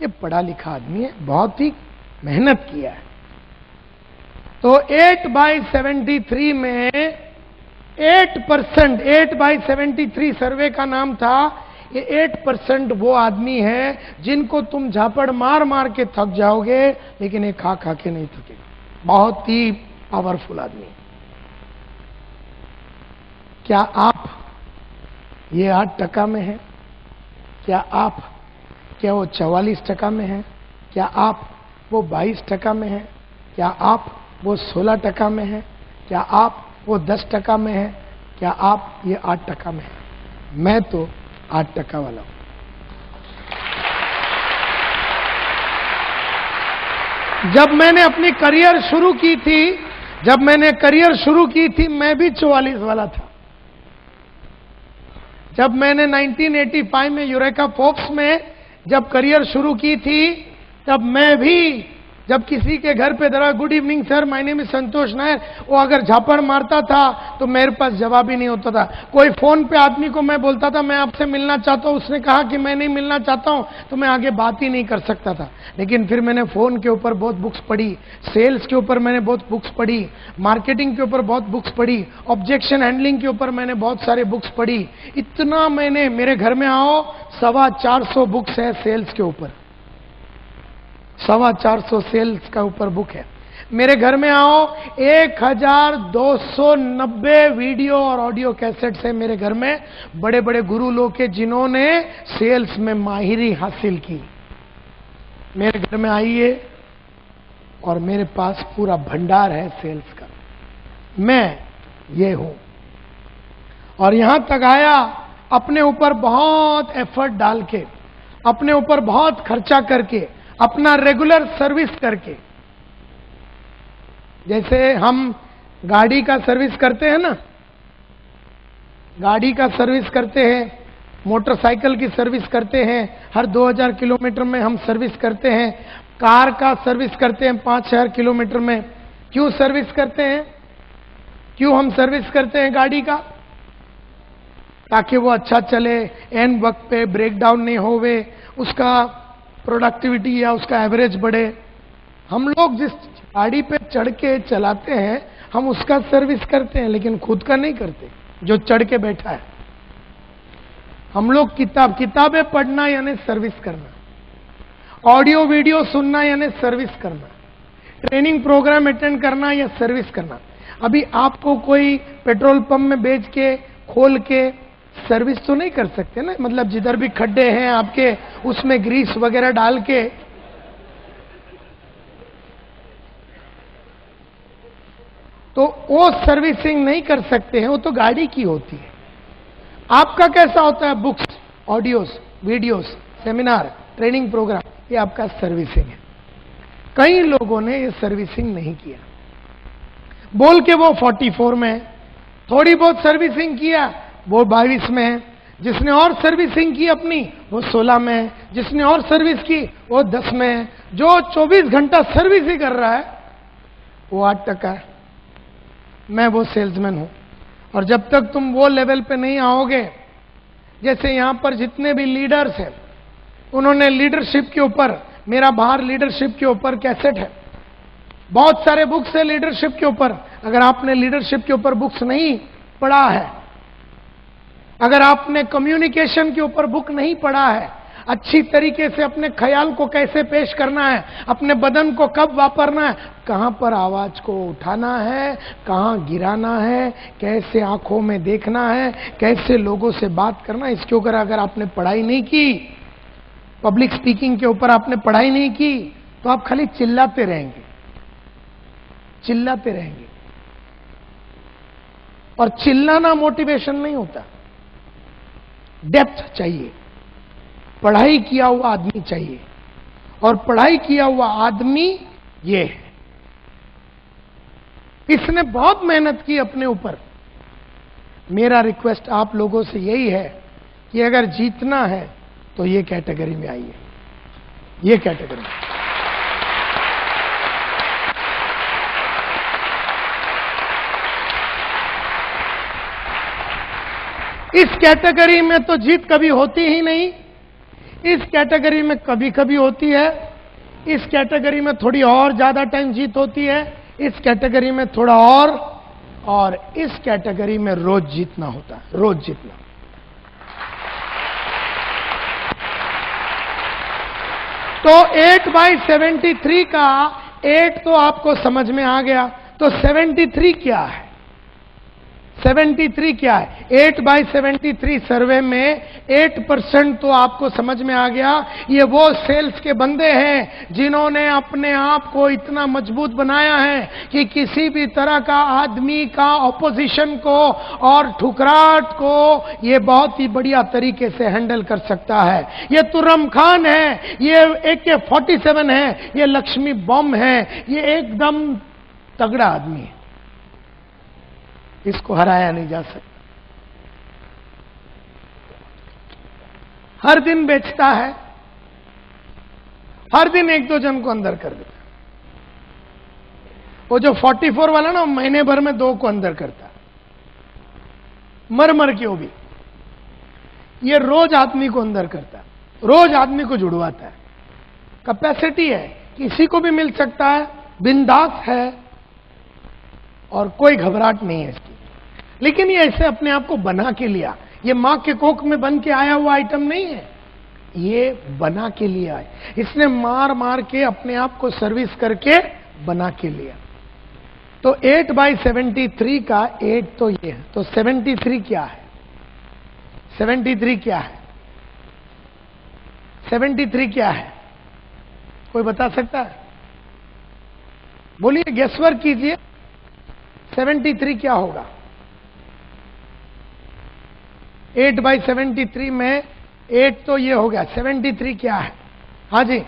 ये पढ़ा लिखा आदमी है, बहुत ही मेहनत किया है। तो 8/73 में 8%, 8/73 सर्वे का नाम था। ये 8% वो आदमी है जिनको तुम झापड़ मार मार के थक जाओगे, लेकिन ये खा खा के नहीं थकेगा। बहुत ही पावरफुल आदमी। क्या आप ये 8% में है? क्या वो 44% में है? क्या आप वो 22% में है? क्या आप वो 16% में है? क्या आप वो 10% में है? क्या आप ये 8% में है? मैं तो 8% वाला हूं। जब मैंने अपनी करियर शुरू की थी, मैं भी 44 वाला था। जब मैंने 1985 में यूरेका फोर्ब्स में जब करियर शुरू की थी, तब मैं भी, जब किसी के घर पे दरा good evening sir, my name is Santosh Nair, वो अगर झापड़ मारता था तो मेरे पास जवाब ही नहीं होता था। कोई फोन पे आदमी को मैं बोलता था मैं आपसे मिलना चाहता हूं, उसने कहा कि मैं नहीं मिलना चाहता हूं, तो मैं आगे बात ही नहीं कर सकता था। लेकिन फिर मैंने फोन के ऊपर बहुत बुक्स पढ़ी, सेल्स के ऊपर मैंने बहुत बुक्स पढ़ी, मार्केटिंग के ऊपर बहुत बुक्स पढ़ी, ऑब्जेक्शन हैंडलिंग के ऊपर मैंने बहुत सारे बुक्स पढ़ी। इतना मैंने, मेरे घर में आओ 425 बुक्स है सेल्स के ऊपर, 425 सेल्स का ऊपर बुक है। मेरे घर में आओ 1290 वीडियो और ऑडियो कैसेट्स है मेरे घर में, बड़े बड़े गुरु लोग के जिन्होंने सेल्स में माहिरी हासिल की। मेरे घर में आइए और मेरे पास पूरा भंडार है सेल्स का। मैं ये हूं, और यहां तक आया अपने ऊपर बहुत एफर्ट डाल के, अपने ऊपर बहुत खर्चा करके, अपना रेगुलर सर्विस करके। जैसे हम गाड़ी का सर्विस करते हैं ना, गाड़ी का सर्विस करते हैं, मोटरसाइकिल की सर्विस करते हैं, हर 2000 किलोमीटर में हम सर्विस करते हैं। कार का सर्विस करते हैं 5000 किलोमीटर में। क्यों सर्विस करते हैं? क्यों हम सर्विस करते हैं गाड़ी का? ताकि वो अच्छा चले, एंड वक्त पे ब्रेकडाउन नहीं होवे, उसका प्रोडक्टिविटी या उसका एवरेज बढ़े। हम लोग जिस गाड़ी पे चढ़ के चलाते हैं, हम उसका सर्विस करते हैं, लेकिन खुद का नहीं करते जो चढ़ के बैठा है। हम लोग किताबें पढ़ना यानी सर्विस करना, ऑडियो वीडियो सुनना यानी सर्विस करना, ट्रेनिंग प्रोग्राम अटेंड करना या सर्विस करना। अभी आपको कोई पेट्रोल पंप में बेच के, खोल के सर्विस तो नहीं कर सकते ना, मतलब जिधर भी खड्डे हैं आपके, उसमें ग्रीस वगैरह डाल के। तो वो सर्विसिंग नहीं कर सकते हैं, वो तो गाड़ी की होती है। आपका कैसा होता है? Books, audios, videos, seminar, training program, ये आपका सर्विसिंग है। कई लोगों ने ये सर्विसिंग नहीं किया, बोल के वो 44 में है, थोड़ी बहुत सर्विसिंग किया वो 22 में है, जिसने और सर्विसिंग की अपनी वो 16 में है, जिसने और सर्विस की वो 10 में है, जो 24 घंटा सर्विस ही कर रहा है वो 8% है। मैं वो सेल्समैन हूं। और जब तक तुम वो लेवल पे नहीं आओगे, जैसे यहां पर जितने भी लीडर्स हैं, उन्होंने लीडरशिप के ऊपर, मेरा बाहर लीडरशिप के ऊपर कैसेट है, बहुत सारे बुक्स है लीडरशिप के ऊपर। अगर आपने लीडरशिप के ऊपर बुक्स नहीं पढ़ा है, अगर आपने कम्युनिकेशन के ऊपर बुक नहीं पढ़ा है, अच्छी तरीके से अपने ख्याल को कैसे पेश करना है, अपने बदन को कब वापरना है, कहां पर आवाज को उठाना है, कहां गिराना है, कैसे आंखों में देखना है, कैसे लोगों से बात करना, इसके ऊपर अगर आपने पढ़ाई नहीं की, पब्लिक स्पीकिंग के ऊपर आपने पढ़ाई नहीं की, तो आप खाली चिल्लाते रहेंगे, चिल्लाते रहेंगे। और चिल्लाना मोटिवेशन नहीं होता, डेप्थ चाहिए, पढ़ाई किया हुआ आदमी चाहिए। और पढ़ाई किया हुआ आदमी ये है, इसने बहुत मेहनत की अपने ऊपर। मेरा रिक्वेस्ट आप लोगों से यही है कि अगर जीतना है तो ये कैटेगरी में आइए, ये कैटेगरी। इस कैटेगरी में तो जीत कभी होती ही नहीं। इस कैटेगरी में कभी कभी होती है, इस कैटेगरी में थोड़ी और ज्यादा टाइम जीत होती है, इस कैटेगरी में थोड़ा और इस कैटेगरी में रोज जीतना होता है, रोज जीतना। तो 8/73 का 8 तो आपको समझ में आ गया, तो 73 क्या है? 73 क्या है? 8/73 सर्वे में 8% तो आपको समझ में आ गया। ये वो सेल्स के बंदे हैं जिन्होंने अपने आप को इतना मजबूत बनाया है कि किसी भी तरह का आदमी का ऑपोजिशन को और ठुकराहट को ये बहुत ही बढ़िया तरीके से हैंडल कर सकता है। ये तुर्रम खान है, ये AK-47 है, ये लक्ष्मी बम है, ये एकदम तगड़ा आदमी है, इसको हराया नहीं जा सकता। हर दिन बेचता है, हर दिन 1-2 जन को अंदर कर देता है। वो जो 44 वाला ना, महीने भर में 2 को अंदर करता है, मर के वो भी। ये रोज आदमी को अंदर करता है, रोज आदमी को जुड़वाता है। कैपेसिटी है, किसी को भी मिल सकता है, बिंदास है और कोई घबराहट नहीं है इसकी। लेकिन ये ऐसे अपने आप को बना के लिया, ये मां के कोख में बन के आया हुआ आइटम नहीं है, ये बना के लिया है। इसने मार के अपने आप को सर्विस करके बना के लिया। तो 8/73 का 8 तो ये है, तो 73 क्या है? 73 क्या है? 73 क्या है? कोई बता सकता है? बोलिए, गेसवर्क कीजिए, 73 क्या होगा? 8/73 में 8 तो ये हो गया, 73 क्या है? हाँ जी,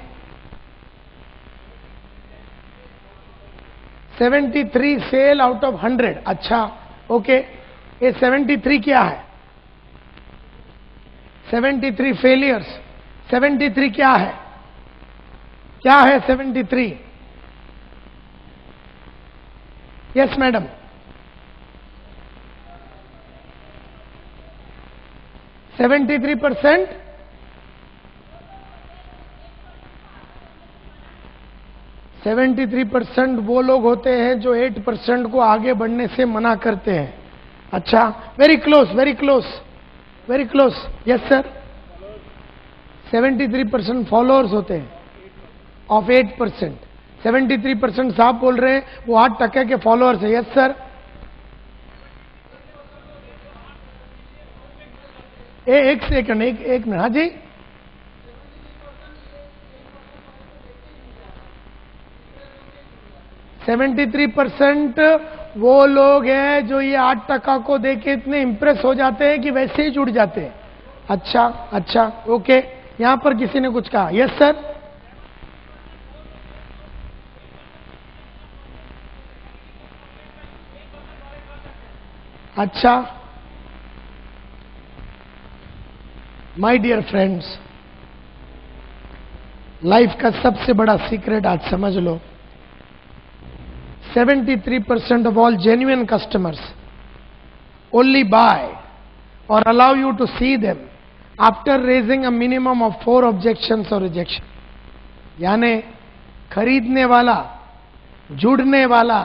73 सेल आउट ऑफ 100। अच्छा, ओके, ये 73 क्या है? 73 फेलियर्स। 73 क्या है? क्या है 73? Yes madam, 73%। वो लोग होते हैं जो 8% को आगे बढ़ने से मना करते हैं। अच्छा, very close, very close, very close. Yes sir, 73% followers होते हैं ऑफ 8%। 73% साहब बोल रहे हैं वो 8% के फॉलोअर्स है। यस सर, एक सेकंड, एक मिनट। हाँ जी, %73 वो लोग हैं जो ये 8% को देके इतने इंप्रेस हो जाते हैं कि वैसे ही जुड़ जाते हैं। अच्छा अच्छा, ओके। यहां पर किसी ने कुछ कहा? यस सर, अच्छा। माय डियर फ्रेंड्स, लाइफ का सबसे बड़ा सीक्रेट आज समझ लो। 73% of all genuine customers only buy or allow you to see them after raising a minimum of 4 objections or rejection. यानी खरीदने वाला, जुड़ने वाला,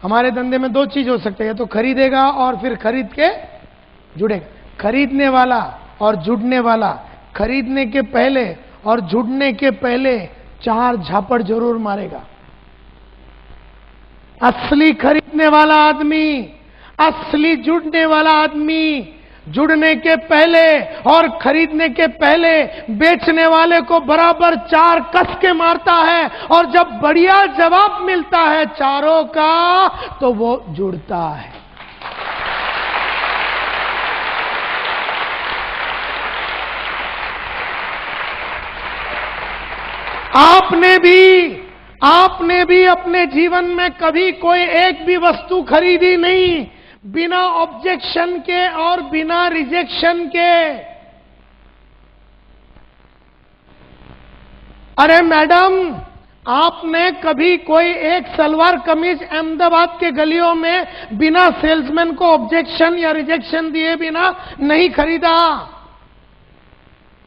हमारे धंधे में 2 चीज हो सकते हैं, या तो खरीदेगा और फिर खरीद के जुड़ेगा। खरीदने वाला और जुड़ने वाला, खरीदने के पहले और जुड़ने के पहले 4 झापड़ जरूर मारेगा। असली खरीदने वाला आदमी, असली जुड़ने वाला आदमी जुड़ने के पहले और खरीदने के पहले बेचने वाले को बराबर 4 कस के मारता है, और जब बढ़िया जवाब मिलता है चारों का तो वो जुड़ता है। आपने भी अपने जीवन में कभी कोई एक भी वस्तु खरीदी नहीं बिना ऑब्जेक्शन के और बिना रिजेक्शन के। अरे मैडम, आपने कभी कोई एक सलवार कमीज अहमदाबाद के गलियों में बिना सेल्समैन को ऑब्जेक्शन या रिजेक्शन दिए बिना नहीं खरीदा।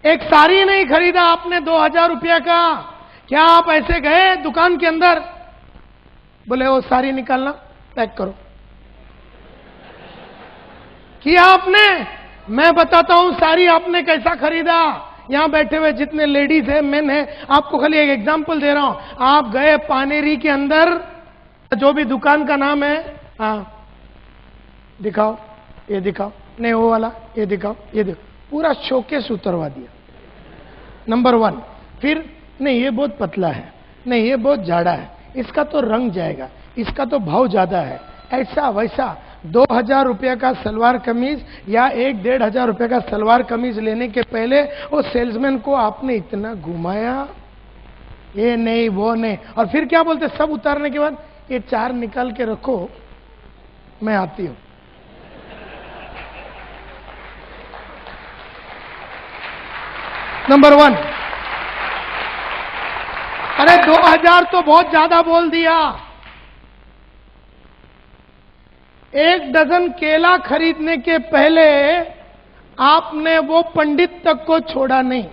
एक साड़ी नहीं खरीदा आपने 2000 रुपया का, क्या आप ऐसे गए दुकान के अंदर, बोले वो साड़ी निकालना पैक करो, किया आपने? मैं बताता हूं साड़ी आपने कैसा खरीदा। यहां बैठे हुए जितने लेडीज है, मेन है, आपको खाली एक एग्जांपल दे रहा हूं। आप गए पानेरी के अंदर, जो भी दुकान का नाम है, हाँ दिखाओ, ये दिखाओ, नहीं वो वाला, ये दिखाओ, ये दिखाओ, पूरा शोकेस उतरवा दिया, नंबर 1। फिर नहीं ये बहुत पतला है, नहीं ये बहुत जाड़ा है, इसका तो रंग जाएगा, इसका तो भाव ज्यादा है, ऐसा वैसा। 2000 रुपया का सलवार कमीज या 1-1500 रुपये का सलवार कमीज लेने के पहले वो सेल्समैन को आपने इतना घुमाया, ये नहीं वो नहीं, और फिर क्या बोलते, सब उतारने के बाद ये 4 निकाल के रखो, मैं आती हूं। नंबर 1, अरे 2000 तो बहुत ज्यादा बोल दिया। 1 डजन केला खरीदने के पहले आपने वो पंडित तक को छोड़ा नहीं।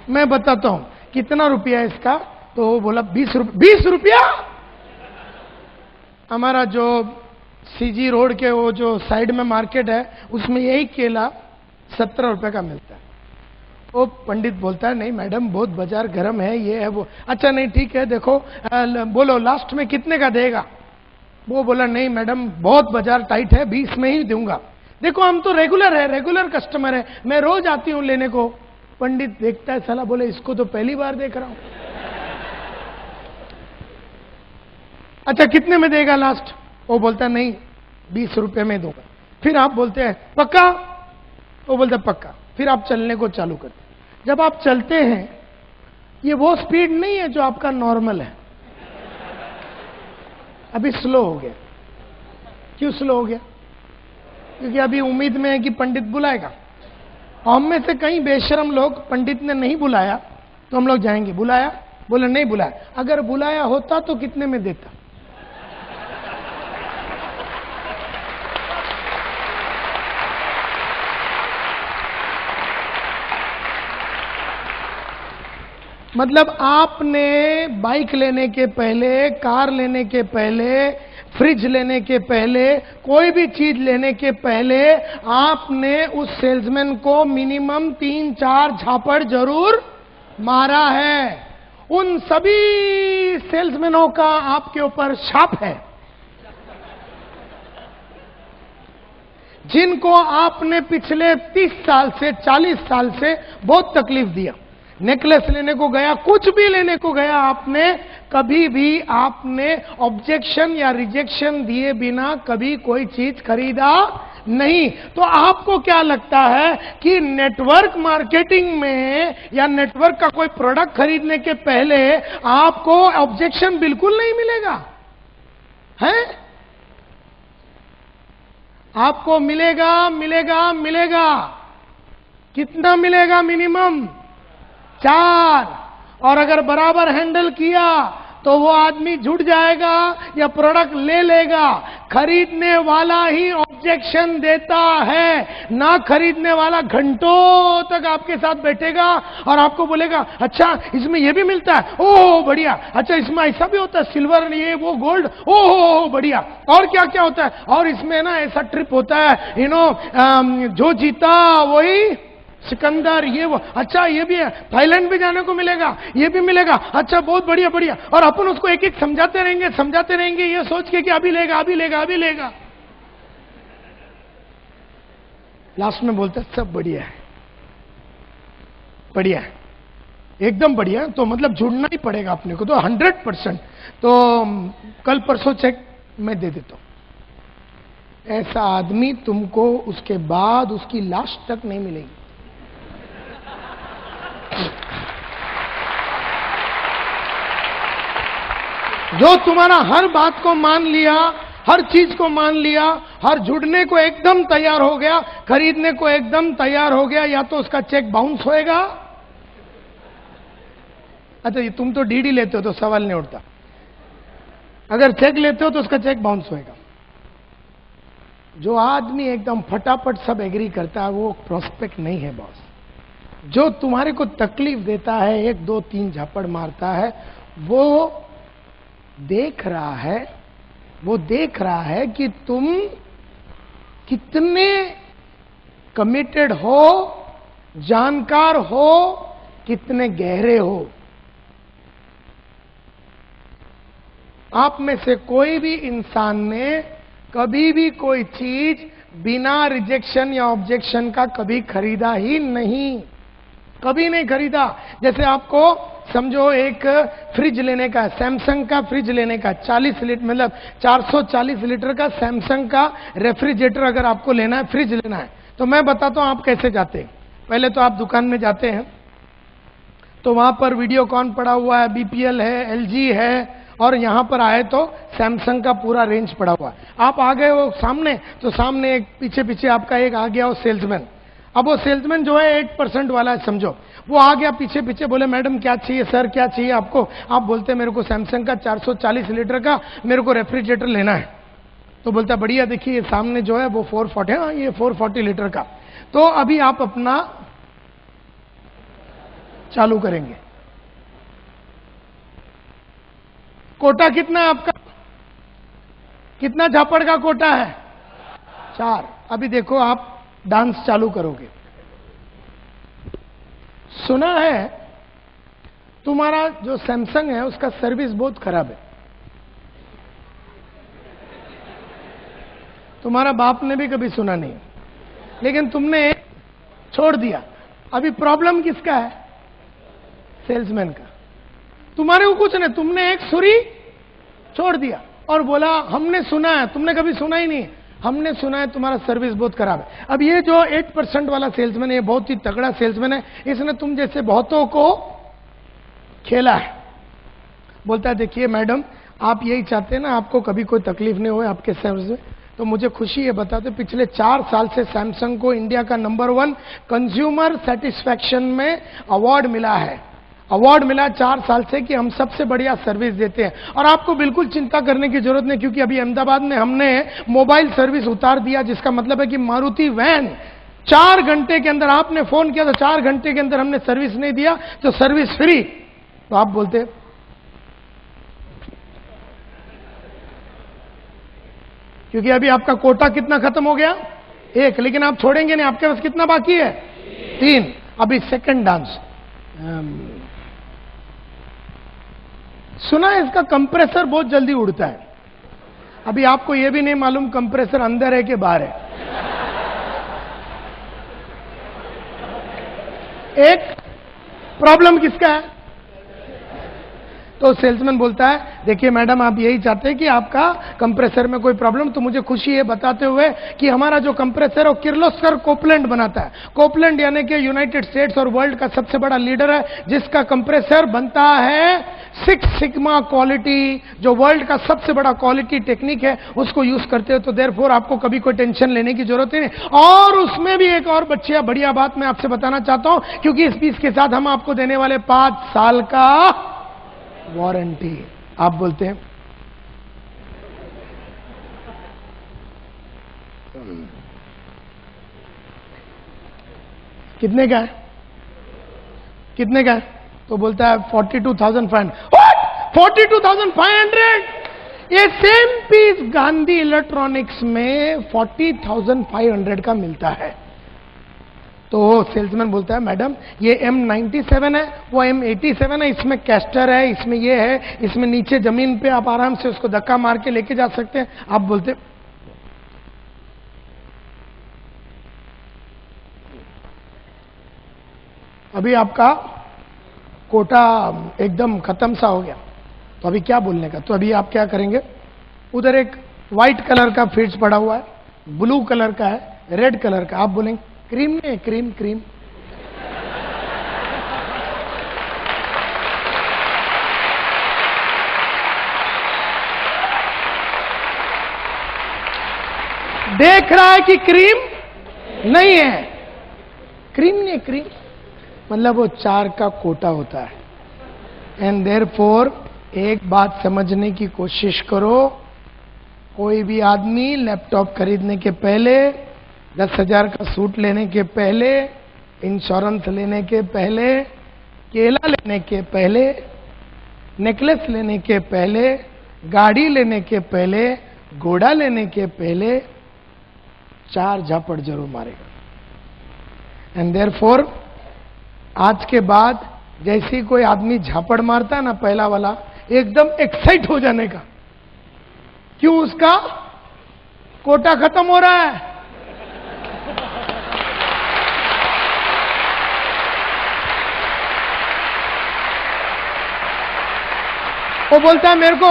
मैं बताता हूं कितना रुपया है इसका, तो वो बोला 20 रुपया। हमारा जो सीजी रोड के वो जो साइड में मार्केट है, उसमें यही केला 17 रुपए का मिलता है। वो पंडित बोलता है नहीं मैडम बहुत बाजार गर्म है, ये है वो। अच्छा नहीं ठीक है, देखो बोलो लास्ट में कितने का देगा? वो बोला नहीं मैडम बहुत बाजार टाइट है, 20 में ही दूंगा। देखो हम तो रेगुलर है, रेगुलर कस्टमर है, मैं रोज आती हूं लेने को। पंडित देखता है, साला बोले इसको तो पहली बार देख रहा हूं। अच्छा कितने में देगा लास्ट? वो बोलता नहीं 20 रुपए में दूंगा। फिर आप बोलते हैं पक्का? वो बोलता पक्का। फिर आप चलने को चालू करते हैं। जब आप चलते हैं, ये वो स्पीड नहीं है जो आपका नॉर्मल है, अभी स्लो हो गया। क्यों स्लो हो गया? क्योंकि अभी उम्मीद में है कि पंडित बुलाएगा। हम में से कई बेशरम लोग, पंडित ने नहीं बुलाया तो हम लोग जाएंगे, बुलाया, बोले नहीं बुलाया। अगर बुलाया होता तो कितने में देता? मतलब आपने बाइक लेने के पहले, कार लेने के पहले, फ्रिज लेने के पहले, कोई भी चीज लेने के पहले आपने उस सेल्समैन को मिनिमम 3-4 झापड़ जरूर मारा है। उन सभी सेल्समैनों का आपके ऊपर छाप है जिनको आपने पिछले 30 साल से, 40 साल से बहुत तकलीफ दिया। नेकलेस लेने को गया, कुछ भी लेने को गया, आपने कभी भी आपने ऑब्जेक्शन या रिजेक्शन दिए बिना कभी कोई चीज खरीदा नहीं। तो आपको क्या लगता है कि नेटवर्क मार्केटिंग में या नेटवर्क का कोई प्रोडक्ट खरीदने के पहले आपको ऑब्जेक्शन बिल्कुल नहीं मिलेगा? है? आपको मिलेगा, मिलेगा, मिलेगा। कितना मिलेगा? मिनिमम 4। और अगर बराबर हैंडल किया तो वो आदमी जुट जाएगा या प्रोडक्ट ले लेगा। खरीदने वाला ही ऑब्जेक्शन देता है, ना खरीदने वाला घंटों तक आपके साथ बैठेगा और आपको बोलेगा अच्छा इसमें ये भी मिलता है, ओह बढ़िया, अच्छा इसमें ऐसा भी होता है, सिल्वर, ये वो गोल्ड, ओह बढ़िया, और क्या क्या होता है, और इसमें ना ऐसा ट्रिप होता है, जो जीता वही सिकंदर, ये वो, अच्छा ये भी है, थाईलैंड भी जाने को मिलेगा, ये भी मिलेगा, अच्छा बहुत बढ़िया बढ़िया। और अपन उसको एक एक समझाते रहेंगे ये सोच के कि अभी लेगा, अभी लेगा, अभी लेगा। लास्ट में बोलते सब बढ़िया है, बढ़िया है, एकदम बढ़िया। तो मतलब जुड़ना ही पड़ेगा अपने को, तो 100%। तो कल परसों चेक मैं दे देता हूं। ऐसा आदमी तुमको उसके बाद उसकी लाश तक नहीं मिलेगी। जो तुम्हारा हर बात को मान लिया, हर चीज को मान लिया, हर जुड़ने को एकदम तैयार हो गया, खरीदने को एकदम तैयार हो गया, या तो उसका चेक बाउंस होएगा। अच्छा तुम तो डीडी लेते हो तो सवाल नहीं उठता, अगर चेक लेते हो तो उसका चेक बाउंस होएगा। जो आदमी एकदम फटाफट सब एग्री करता है वो प्रोस्पेक्ट नहीं है बॉस। जो तुम्हारे को तकलीफ देता है, 1 2 3 झापड़ मारता है, वो देख रहा है कि तुम कितने कमिटेड हो, जानकार हो, कितने गहरे हो। आप में से कोई भी इंसान ने कभी भी कोई चीज बिना रिजेक्शन या ऑब्जेक्शन का कभी खरीदा ही नहीं, कभी नहीं खरीदा। जैसे आपको समझो एक फ्रिज लेने का, सैमसंग का फ्रिज लेने का, 40 लीटर मतलब 440 लीटर का सैमसंग का रेफ्रिजरेटर अगर आपको लेना है, फ्रिज लेना है, तो मैं बताता हूं आप कैसे जाते हैं। पहले तो आप दुकान में जाते हैं, तो वहां पर वीडियोकॉन पड़ा हुआ है, बीपीएल है, एलजी है, और यहां पर आए तो सैमसंग का पूरा रेंज पड़ा हुआ है। आप आ गए वो सामने, तो सामने एक पीछे पीछे आपका एक आ गया वो सेल्समैन। अब वो सेल्समैन जो है 8% वाला है समझो, वो आ गया पीछे पीछे, बोले मैडम क्या चाहिए, सर क्या चाहिए आपको। आप बोलते मेरे को सैमसंग का 440 लीटर का मेरे को रेफ्रिजरेटर लेना है। तो बोलता बढ़िया, देखिए ये सामने जो है वो 440 है, ये 440 लीटर का। तो अभी आप अपना चालू करेंगे। कोटा कितना है आपका? कितना झापड़ का कोटा है? 4। अभी देखो आप डांस चालू करोगे। सुना है तुम्हारा जो सैमसंग है उसका सर्विस बहुत खराब है। तुम्हारा बाप ने भी कभी सुना नहीं, लेकिन तुमने छोड़ दिया। अभी प्रॉब्लम किसका है? सेल्समैन का। तुम्हारे को कुछ नहीं, तुमने एक सुरी छोड़ दिया और बोला हमने सुना है, तुमने कभी सुना ही नहीं, हमने सुना है तुम्हारा सर्विस बहुत खराब है। अब ये जो 8% वाला सेल्समैन है, ये बहुत ही तगड़ा सेल्समैन है, इसने तुम जैसे बहुतों को खेला है। बोलता है देखिए मैडम, आप यही चाहते हैं ना आपको कभी कोई तकलीफ नहीं हो आपके सर्विस में, तो मुझे खुशी है बताते पिछले 4 साल से सैमसंग को इंडिया का नंबर 1 कंज्यूमर सेटिस्फैक्शन में अवार्ड मिला है। अवार्ड मिला 4 साल से कि हम सबसे बढ़िया सर्विस देते हैं। और आपको बिल्कुल चिंता करने की जरूरत नहीं, क्योंकि अभी अहमदाबाद में हमने मोबाइल सर्विस उतार दिया, जिसका मतलब है कि मारुति वैन 4 घंटे के अंदर, आपने फोन किया तो 4 घंटे के अंदर हमने सर्विस नहीं दिया तो सर्विस फ्री। तो आप बोलते क्योंकि अभी आपका कोटा कितना खत्म हो गया? 1, लेकिन आप छोड़ेंगे नहीं, आपके पास कितना बाकी है? 3। अभी सेकंड डांस। सुना है इसका कंप्रेसर बहुत जल्दी उड़ता है। अभी आपको यह भी नहीं मालूम कंप्रेसर अंदर है कि बाहर है। एक प्रॉब्लम किसका है? तो सेल्समैन बोलता है देखिए मैडम, आप यही चाहते हैं कि आपका कंप्रेसर में कोई प्रॉब्लम, तो मुझे खुशी है बताते हुए कि हमारा जो कंप्रेसर है वो किर्लोस्कर कोपलैंड बनाता है। कोपलैंड यानी कि यूनाइटेड स्टेट्स और वर्ल्ड का सबसे बड़ा लीडर है, जिसका कंप्रेसर बनता है 6 सिग्मा क्वालिटी, जो वर्ल्ड का सबसे बड़ा क्वालिटी टेक्निक है, उसको यूज करते हो। तो देयरफॉर आपको कभी कोई टेंशन लेने की जरूरत ही नहीं। और उसमें भी एक और बढ़िया बात मैं आपसे बताना चाहता हूं, क्योंकि इस पीस के साथ हम आपको देने वाले 5 साल का वारंटी। आप बोलते हैं कितने का है? कितने का है? तो बोलता है 42,500। 42,500? ये सेम पीस गांधी इलेक्ट्रॉनिक्स में 40,500 का मिलता है। तो सेल्समैन बोलता है मैडम ये M97 है, वो M87 है, इसमें कैस्टर है, इसमें ये है, इसमें नीचे जमीन पे आप आराम से उसको धक्का मार के लेके जा सकते हैं। आप बोलते अभी आपका कोटा एकदम खत्म सा हो गया, तो अभी क्या बोलने का? तो अभी आप क्या करेंगे? उधर एक व्हाइट कलर का फ्रिज पड़ा हुआ है, ब्लू कलर का है, रेड कलर का। आप बोलेंगे क्रीम नहीं, क्रीम क्रीम। देख रहा है कि क्रीम नहीं है, क्रीम नहीं, क्रीम मतलब वो 4 का कोटा होता है। एंड देयरफॉर एक बात समझने की कोशिश करो, कोई भी आदमी लैपटॉप खरीदने के पहले, 10,000 का सूट लेने के पहले इंश्योरेंस लेने के पहले, केला लेने के पहले, नेकलेस लेने के पहले, गाड़ी लेने के पहले, घोड़ा लेने के पहले 4 झापड़ जरूर मारेगा। एंड देयरफॉर आज के बाद जैसे कोई आदमी झापड़ मारता है ना पहला वाला, एकदम एक्साइट हो जाने का। क्यों? उसका कोटा खत्म हो रहा है। वो बोलता है मेरे को,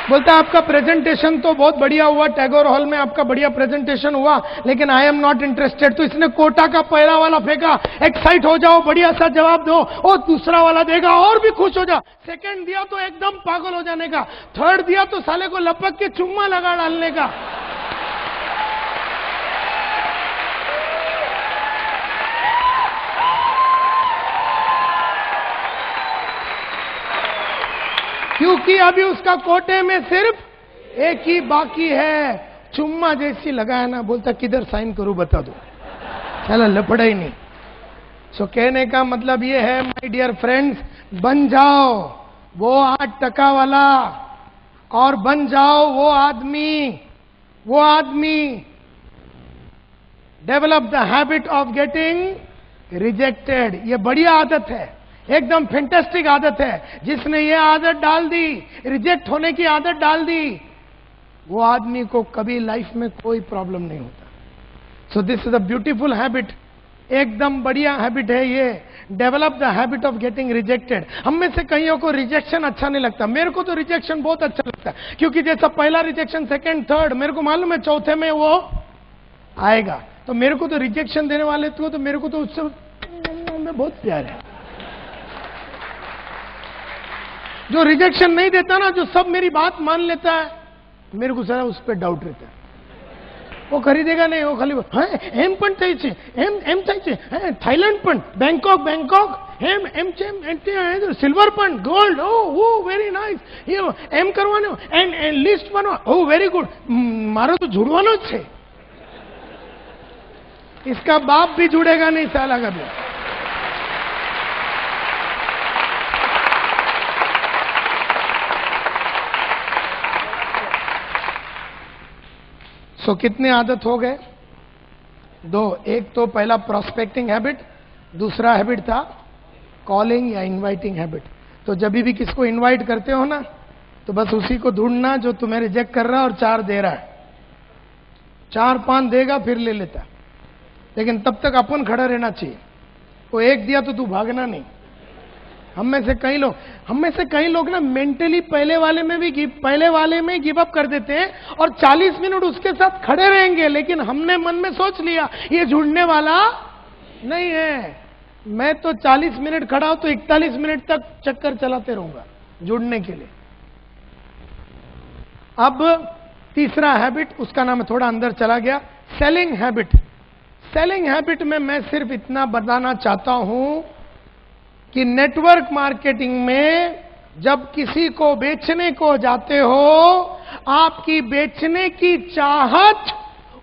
बोलता है आपका प्रेजेंटेशन तो बहुत बढ़िया हुआ, टैगोर हॉल में आपका बढ़िया प्रेजेंटेशन हुआ, लेकिन आई एम नॉट इंटरेस्टेड। तो इसने कोटा का पहला वाला फेंका, एक्साइट हो जाओ, बढ़िया सा जवाब दो, और दूसरा वाला देगा और भी खुश हो जा। सेकंड दिया तो एकदम पागल हो जाने का, थर्ड दिया तो साले को लपक के चुम्मा लगा डालने का। क्योंकि अभी उसका कोटे में सिर्फ एक ही बाकी है। चुम्मा जैसी लगाया ना, बोलता किधर साइन करूं बता दो, चला लपड़ा ही नहीं। सो कहने का मतलब ये है माय डियर फ्रेंड्स, बन जाओ वो 8% वाला, और बन जाओ वो आदमी। Develop the habit of getting rejected. ये बढ़िया आदत है, एकदम फैंटास्टिक आदत है। जिसने ये आदत डाल दी, रिजेक्ट होने की आदत डाल दी, वो आदमी को कभी लाइफ में कोई प्रॉब्लम नहीं होता। So this is a beautiful habit, एकदम बढ़िया हैबिट है ये। Develop the habit of getting rejected. हम में से कईयों को रिजेक्शन अच्छा नहीं लगता, मेरे को तो रिजेक्शन बहुत अच्छा लगता है, क्योंकि जैसा पहला रिजेक्शन, सेकंड, थर्ड, मेरे को मालूम है चौथे में वो आएगा। तो मेरे को तो रिजेक्शन देने वाले तो मेरे को तो उससे में बहुत प्यार है। जो रिजेक्शन नहीं देता ना, जो सब मेरी बात मान लेता है, मेरे को सारा उस पर डाउट रहता है। वो खरीदेगा नहीं, वो खाली एम पण चाहिए, एम चाहिए, थाईलैंड पण, बैंकॉक एम सिल्वर पण, गोल्ड, ओ वेरी नाइस, ये एम करवानो, एंड लिस्ट बनो, ओ वेरी गुड। मारो तो जुड़वानो જ છે, इसका बाप भी जुड़ेगा नहीं साला कभी। सो कितने आदत हो गए? 2। एक तो पहला प्रोस्पेक्टिंग हैबिट, दूसरा हैबिट था कॉलिंग या इनवाइटिंग हैबिट। तो जब भी किसको इनवाइट करते हो ना, तो बस उसी को ढूंढना जो तुम्हें रिजेक्ट कर रहा है और 4 दे रहा है। 4-5 देगा फिर ले लेता, लेकिन तब तक अपन खड़ा रहना चाहिए। वो 1 दिया तो तू भागना नहीं। हम में से कई लोग ना मेंटली पहले वाले में गिव अप कर देते हैं, और 40 मिनट उसके साथ खड़े रहेंगे, लेकिन हमने मन में सोच लिया ये जुड़ने वाला नहीं है। मैं तो 40 मिनट खड़ा हूं तो 41 मिनट तक चक्कर चलाते रहूंगा जुड़ने के लिए। अब तीसरा हैबिट, उसका नाम थोड़ा अंदर चला गया, सेलिंग हैबिट। सेलिंग हैबिट में मैं सिर्फ इतना बताना चाहता हूं कि नेटवर्क मार्केटिंग में जब किसी को बेचने को जाते हो, आपकी बेचने की चाहत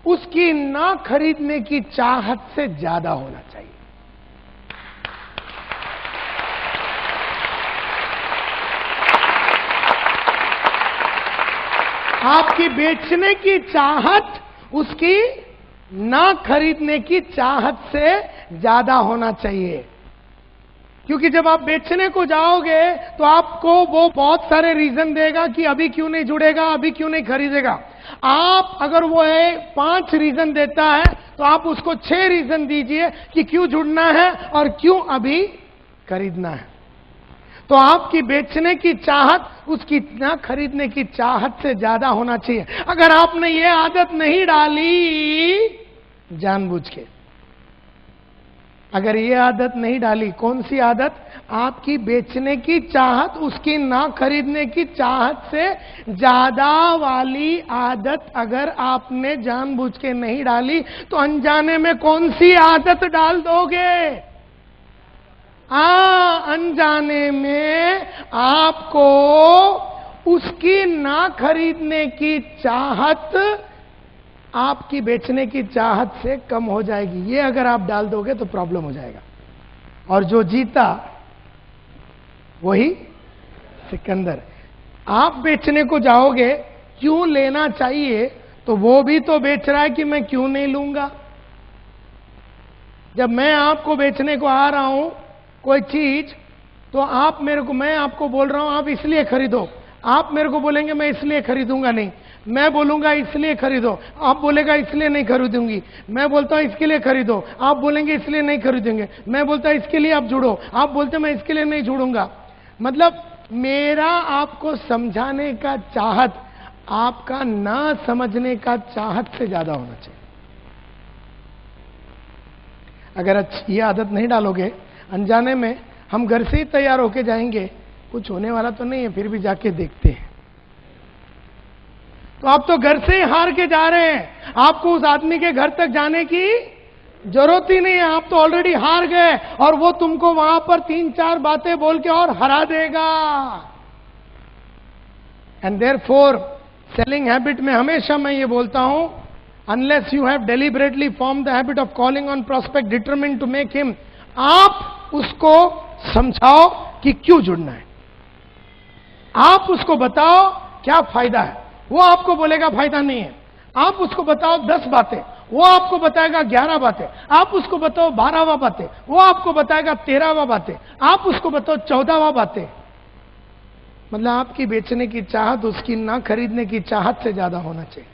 उसकी ना खरीदने की चाहत से ज्यादा होना चाहिए। आपकी बेचने की चाहत उसकी ना खरीदने की चाहत से ज्यादा होना चाहिए। क्योंकि जब आप बेचने को जाओगे तो आपको वो बहुत सारे रीजन देगा कि अभी क्यों नहीं जुड़ेगा, अभी क्यों नहीं खरीदेगा। आप अगर वो 5 रीजन देता है तो आप उसको 6 रीजन दीजिए कि क्यों जुड़ना है और क्यों अभी खरीदना है। तो आपकी बेचने की चाहत उसकी ना खरीदने की चाहत से ज्यादा होना चाहिए। अगर आपने ये आदत नहीं डाली जानबूझ के, अगर ये आदत नहीं डाली, कौन सी आदत? आपकी बेचने की चाहत उसकी ना खरीदने की चाहत से ज्यादा वाली आदत अगर आपने जानबूझ के नहीं डाली, तो अनजाने में कौन सी आदत डाल दोगे? अनजाने में आपको उसकी ना खरीदने की चाहत आपकी बेचने की चाहत से कम हो जाएगी। ये अगर आप डाल दोगे तो प्रॉब्लम हो जाएगा। और जो जीता वही सिकंदर। आप बेचने को जाओगे, क्यों लेना चाहिए, तो वो भी तो बेच रहा है कि मैं क्यों नहीं लूंगा। जब मैं आपको बेचने को आ रहा हूं कोई चीज, तो आप मेरे को, मैं आपको बोल रहा हूं आप इसलिए खरीदो, आप मेरे को बोलेंगे मैं इसलिए खरीदूंगा नहीं, मैं बोलूंगा इसलिए खरीदो, आप बोलेगा इसलिए नहीं खरीदूंगी, मैं बोलता हूं इसके लिए खरीदो, आप बोलेंगे इसलिए नहीं खरीदेंगे, मैं बोलता हूं इसके लिए आप जुड़ो, आप बोलते मैं इसके लिए नहीं जुड़ूंगा। मतलब मेरा आपको समझाने का चाहत आपका ना समझने का चाहत से ज्यादा होना चाहिए। अगर ये आदत नहीं डालोगे, अनजाने में हम घर से ही तैयार होके जाएंगे, कुछ होने वाला तो नहीं है, फिर भी जाके देखते हैं, तो आप तो घर से ही हार के जा रहे हैं। आपको उस आदमी के घर तक जाने की जरूरत ही नहीं है, आप तो ऑलरेडी हार गए, और वो तुमको वहां पर 3-4 बातें बोल के और हरा देगा। एंड देयरफॉर सेलिंग हैबिट में हमेशा मैं ये बोलता हूं, unless you have deliberately form the habit of calling on prospect determined to make him, आप उसको समझाओ कि क्यों जुड़ना है, आप उसको बताओ क्या फायदा है, वो आपको बोलेगा फायदा नहीं है। आप उसको बताओ 10 बातें, वो आपको बताएगा 11 बातें, आप उसको बताओ 12वां बातें, वो आपको बताएगा 13वां बातें, आप उसको बताओ 14वां बातें। मतलब आपकी बेचने की चाहत उसकी ना खरीदने की चाहत से ज्यादा होना चाहिए।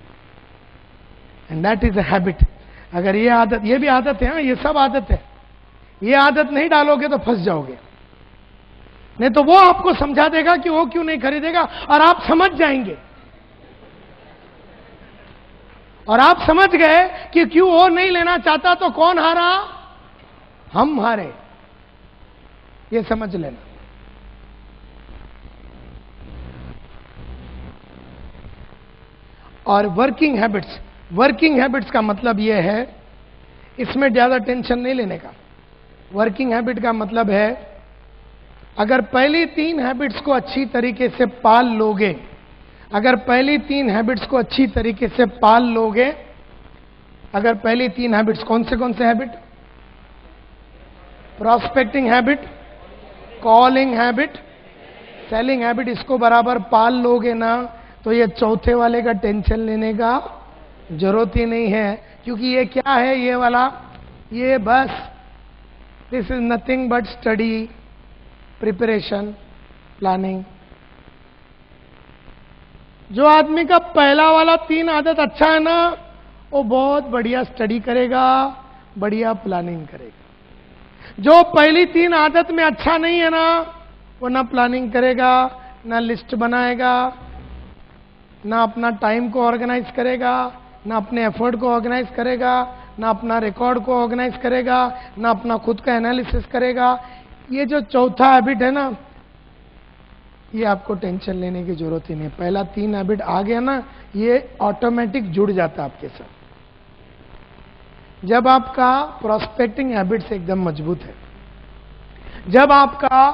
And that is a habit. अगर ये आदत, ये भी आदत है, ये सब आदत है, ये आदत नहीं डालोगे तो फंस जाओगे। नहीं तो वो आपको समझा देगा कि वो क्यों नहीं खरीदेगा, और आप समझ जाएंगे, और आप समझ गए कि क्यों वो नहीं लेना चाहता, तो कौन हारा, हम हारे। ये समझ लेना। और वर्किंग हैबिट्स का मतलब यह है, इसमें ज्यादा टेंशन नहीं लेने का। वर्किंग हैबिट का मतलब है, अगर पहली 3 हैबिट्स को अच्छी तरीके से पाल लोगे, अगर पहली 3 हैबिट्स को अच्छी तरीके से पाल लोगे, अगर पहली 3 हैबिट्स कौन से habit, prospecting habit, calling habit, selling habit, इसको बराबर पाल लोगे ना, तो ये चौथे वाले का टेंशन लेने का जरूरत ही नहीं है। क्योंकि ये क्या है, ये वाला, ये बस this is nothing but study, preparation, planning. जो आदमी का पहला वाला 3 आदत अच्छा है ना, वो बहुत बढ़िया स्टडी करेगा, बढ़िया प्लानिंग करेगा। जो पहली 3 आदत में अच्छा नहीं है ना, वो ना प्लानिंग करेगा, ना लिस्ट बनाएगा, ना अपना टाइम को ऑर्गेनाइज करेगा, ना अपने एफर्ट को ऑर्गेनाइज करेगा, ना अपना रिकॉर्ड को ऑर्गेनाइज करेगा, ना अपना खुद का एनालिसिस करेगा। ये जो चौथा हैबिट है ना, ये आपको टेंशन लेने की जरूरत ही नहीं। पहला 3 हैबिट आ गया ना, ये ऑटोमेटिक जुड़ जाता है आपके साथ। जब आपका प्रोस्पेक्टिंग हैबिट से एकदम मजबूत है, जब आपका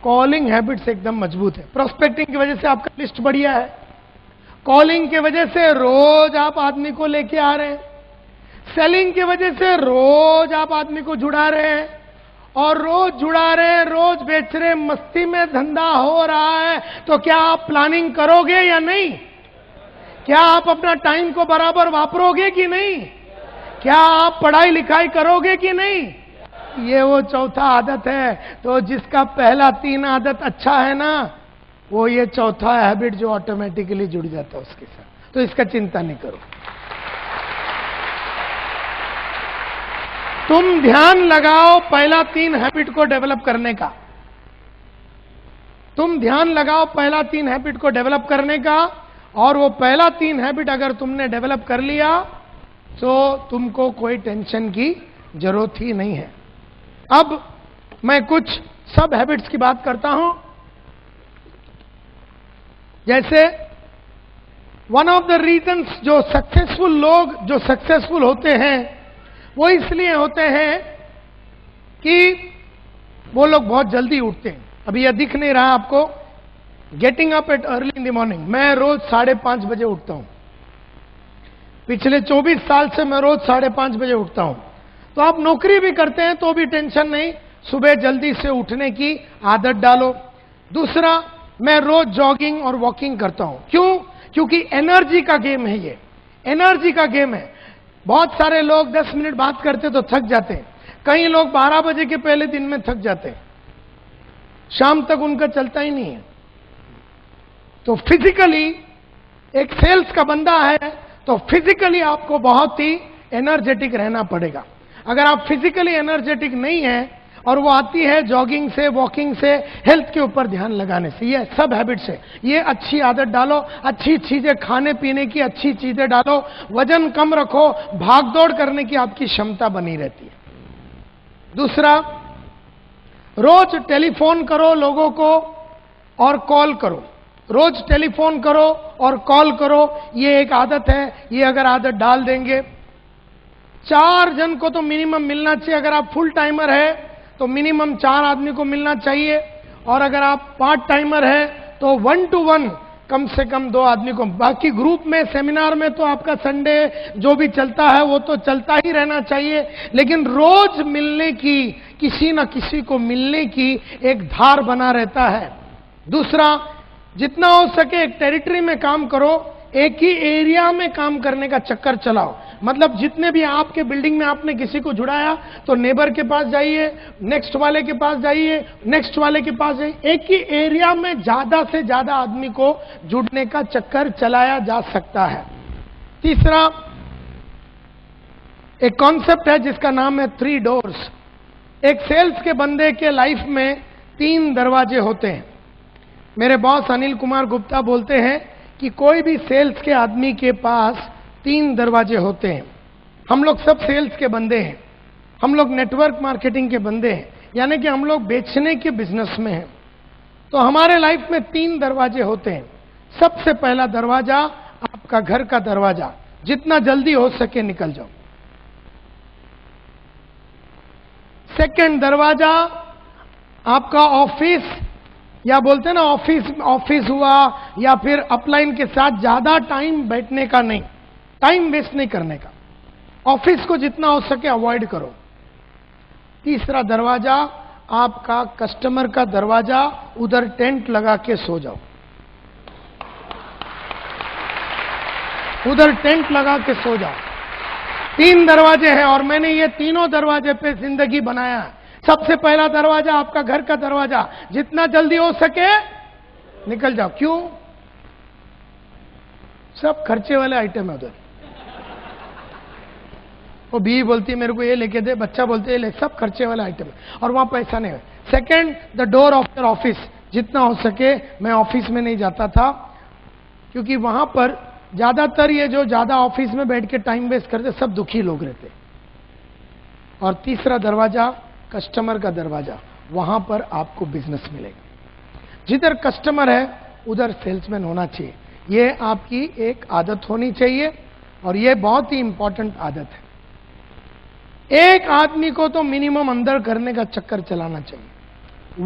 कॉलिंग हैबिट से एकदम मजबूत है, प्रोस्पेक्टिंग की वजह से आपका लिस्ट बढ़िया है, कॉलिंग की वजह से रोज आप आदमी को लेके आ रहे हैं, सेलिंग की वजह से रोज आप आदमी को जुड़ा रहे हैं, और रोज जुड़ा रहे हैं, रोज बेच रहे हैं, मस्ती में धंधा हो रहा है, तो क्या आप प्लानिंग करोगे या नहीं? क्या आप अपना टाइम को बराबर वापरोगे कि नहीं? क्या आप पढ़ाई लिखाई करोगे कि नहीं? ये वो चौथा आदत है। तो जिसका पहला 3 आदत अच्छा है ना, वो ये चौथा हैबिट जो ऑटोमेटिकली जुड़ जाता है उसके साथ। तो इसका चिंता नहीं करो। तुम ध्यान लगाओ पहला 3 हैबिट को डेवलप करने का। तुम ध्यान लगाओ पहला 3 हैबिट को डेवलप करने का, और वो पहला 3 हैबिट अगर तुमने डेवलप कर लिया तो तुमको कोई टेंशन की जरूरत ही नहीं है। अब मैं कुछ सब हैबिट्स की बात करता हूं। जैसे वन ऑफ द रीजंस जो सक्सेसफुल लोग जो सक्सेसफुल होते हैं वो इसलिए होते हैं कि वो लोग बहुत जल्दी उठते हैं। अभी यह दिख नहीं रहा आपको, getting up at early in the morning. मैं रोज 5:30 बजे उठता हूं। पिछले 24 साल से मैं रोज 5:30 बजे उठता हूं। तो आप नौकरी भी करते हैं तो भी टेंशन नहीं, सुबह जल्दी से उठने की आदत डालो। दूसरा, मैं रोज जॉगिंग और वॉकिंग करता हूं। क्यों? क्योंकि एनर्जी का गेम है, ये एनर्जी का गेम है। बहुत सारे लोग 10 मिनट बात करते तो थक जाते हैं, कई लोग 12 बजे के पहले दिन में थक जाते हैं, शाम तक उनका चलता ही नहीं है। तो फिजिकली एक सेल्स का बंदा है तो फिजिकली आपको बहुत ही एनर्जेटिक रहना पड़ेगा। अगर आप फिजिकली एनर्जेटिक नहीं है, और वो आती है जॉगिंग से, वॉकिंग से, हेल्थ के ऊपर ध्यान लगाने से, ये सब हैबिट्स है। ये अच्छी आदत डालो, अच्छी चीजें खाने पीने की अच्छी चीजें डालो, वजन कम रखो, भागदौड़ करने की आपकी क्षमता बनी रहती है। दूसरा, रोज टेलीफोन करो लोगों को और कॉल करो, रोज टेलीफोन करो और कॉल करो, ये एक आदत है। ये अगर आदत डाल देंगे, 4 जन को तो मिनिमम मिलना चाहिए। अगर आप फुल टाइमर है तो मिनिमम 4 आदमी को मिलना चाहिए, और अगर आप पार्ट टाइमर है तो 1 to 1 कम से कम 2 आदमी को। बाकी ग्रुप में, सेमिनार में तो आपका संडे जो भी चलता है वो तो चलता ही रहना चाहिए, लेकिन रोज मिलने की, किसी न किसी को मिलने की एक धार बना रहता है। दूसरा, जितना हो सके एक टेरिटरी में काम करो, एक ही एरिया में काम करने का चक्कर चलाओ। मतलब जितने भी आपके बिल्डिंग में आपने किसी को जुड़ाया तो नेबर के पास जाइए, नेक्स्ट वाले के पास जाइए, नेक्स्ट वाले के पास जाइए, एक ही एरिया में ज्यादा से ज्यादा आदमी को जुड़ने का चक्कर चलाया जा सकता है। तीसरा, एक कॉन्सेप्ट है जिसका नाम है 3 डोर्स। एक सेल्स के बंदे के लाइफ में 3 दरवाजे होते हैं। मेरे बॉस अनिल कुमार गुप्ता बोलते हैं कि कोई भी सेल्स के आदमी के पास 3 दरवाजे होते हैं। हम लोग सब सेल्स के बंदे हैं, हम लोग नेटवर्क मार्केटिंग के बंदे हैं, यानी कि हम लोग बेचने के बिजनेस में हैं। तो हमारे लाइफ में 3 दरवाजे होते हैं। सबसे पहला दरवाजा आपका घर का दरवाजा, जितना जल्दी हो सके निकल जाओ। सेकंड दरवाजा आपका ऑफिस, या बोलते हैं ना ऑफिस हुआ, या फिर अपलाइन के साथ ज्यादा टाइम बैठने का नहीं, टाइम वेस्ट नहीं करने का, ऑफिस को जितना हो सके अवॉइड करो। तीसरा दरवाजा आपका कस्टमर का दरवाजा, उधर टेंट लगा के सो जाओ, उधर टेंट लगा के सो जाओ। 3 दरवाजे हैं और मैंने ये तीनों दरवाजे पे जिंदगी बनाया है। सबसे पहला दरवाजा आपका घर का दरवाजा, जितना जल्दी हो सके निकल जाओ। क्यों? सब खर्चे वाले आइटम है उधर। वो बीवी बोलती है मेरे को ये लेके दे, बच्चा बोलते है ले, सब खर्चे वाला आइटम है और वहां पैसा नहीं है। Second, the door of your office. जितना हो सके, मैं ऑफिस में नहीं जाता था क्योंकि वहां पर ज्यादातर ये जो ज्यादा ऑफिस में बैठ के टाइम वेस्ट करते सब दुखी लोग रहते। और तीसरा दरवाजा कस्टमर का दरवाजा, वहां पर आपको बिजनेस मिलेगा। जिधर कस्टमर है उधर सेल्समैन होना चाहिए। ये आपकी एक आदत होनी चाहिए और ये बहुत ही इंपॉर्टेंट आदत है। एक आदमी को तो मिनिमम अंदर करने का चक्कर चलाना चाहिए,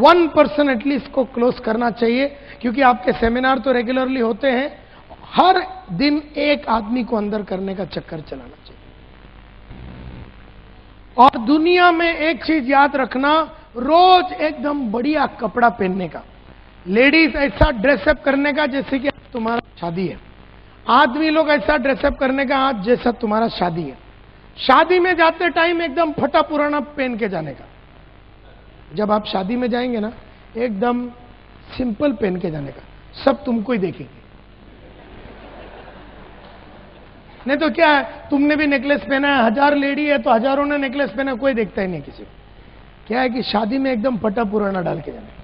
1% एटलीस्ट को क्लोज करना चाहिए, क्योंकि आपके सेमिनार तो रेगुलरली होते हैं। हर दिन एक आदमी को अंदर करने का चक्कर चलाना चाहिए। और दुनिया में एक चीज याद रखना, रोज एकदम बढ़िया कपड़ा पहनने का, लेडीज ऐसा ड्रेसअप करने का जैसे कि तुम्हारा शादी है, आदमी लोग ऐसा ड्रेसअप करने का आज जैसा तुम्हारा शादी है। शादी में जाते टाइम एकदम फटा पुराना पहन के जाने का। जब आप शादी में जाएंगे ना, एकदम सिंपल पहन के जाने का, सब तुमको ही देखेंगे। नहीं तो क्या है, तुमने भी नेकलेस पहना है, 1000 लेडी है तो हजारों ने नेकलेस पहना, कोई देखता ही नहीं किसी को। क्या है कि शादी में एकदम फटा पुराना डाल के जाने का,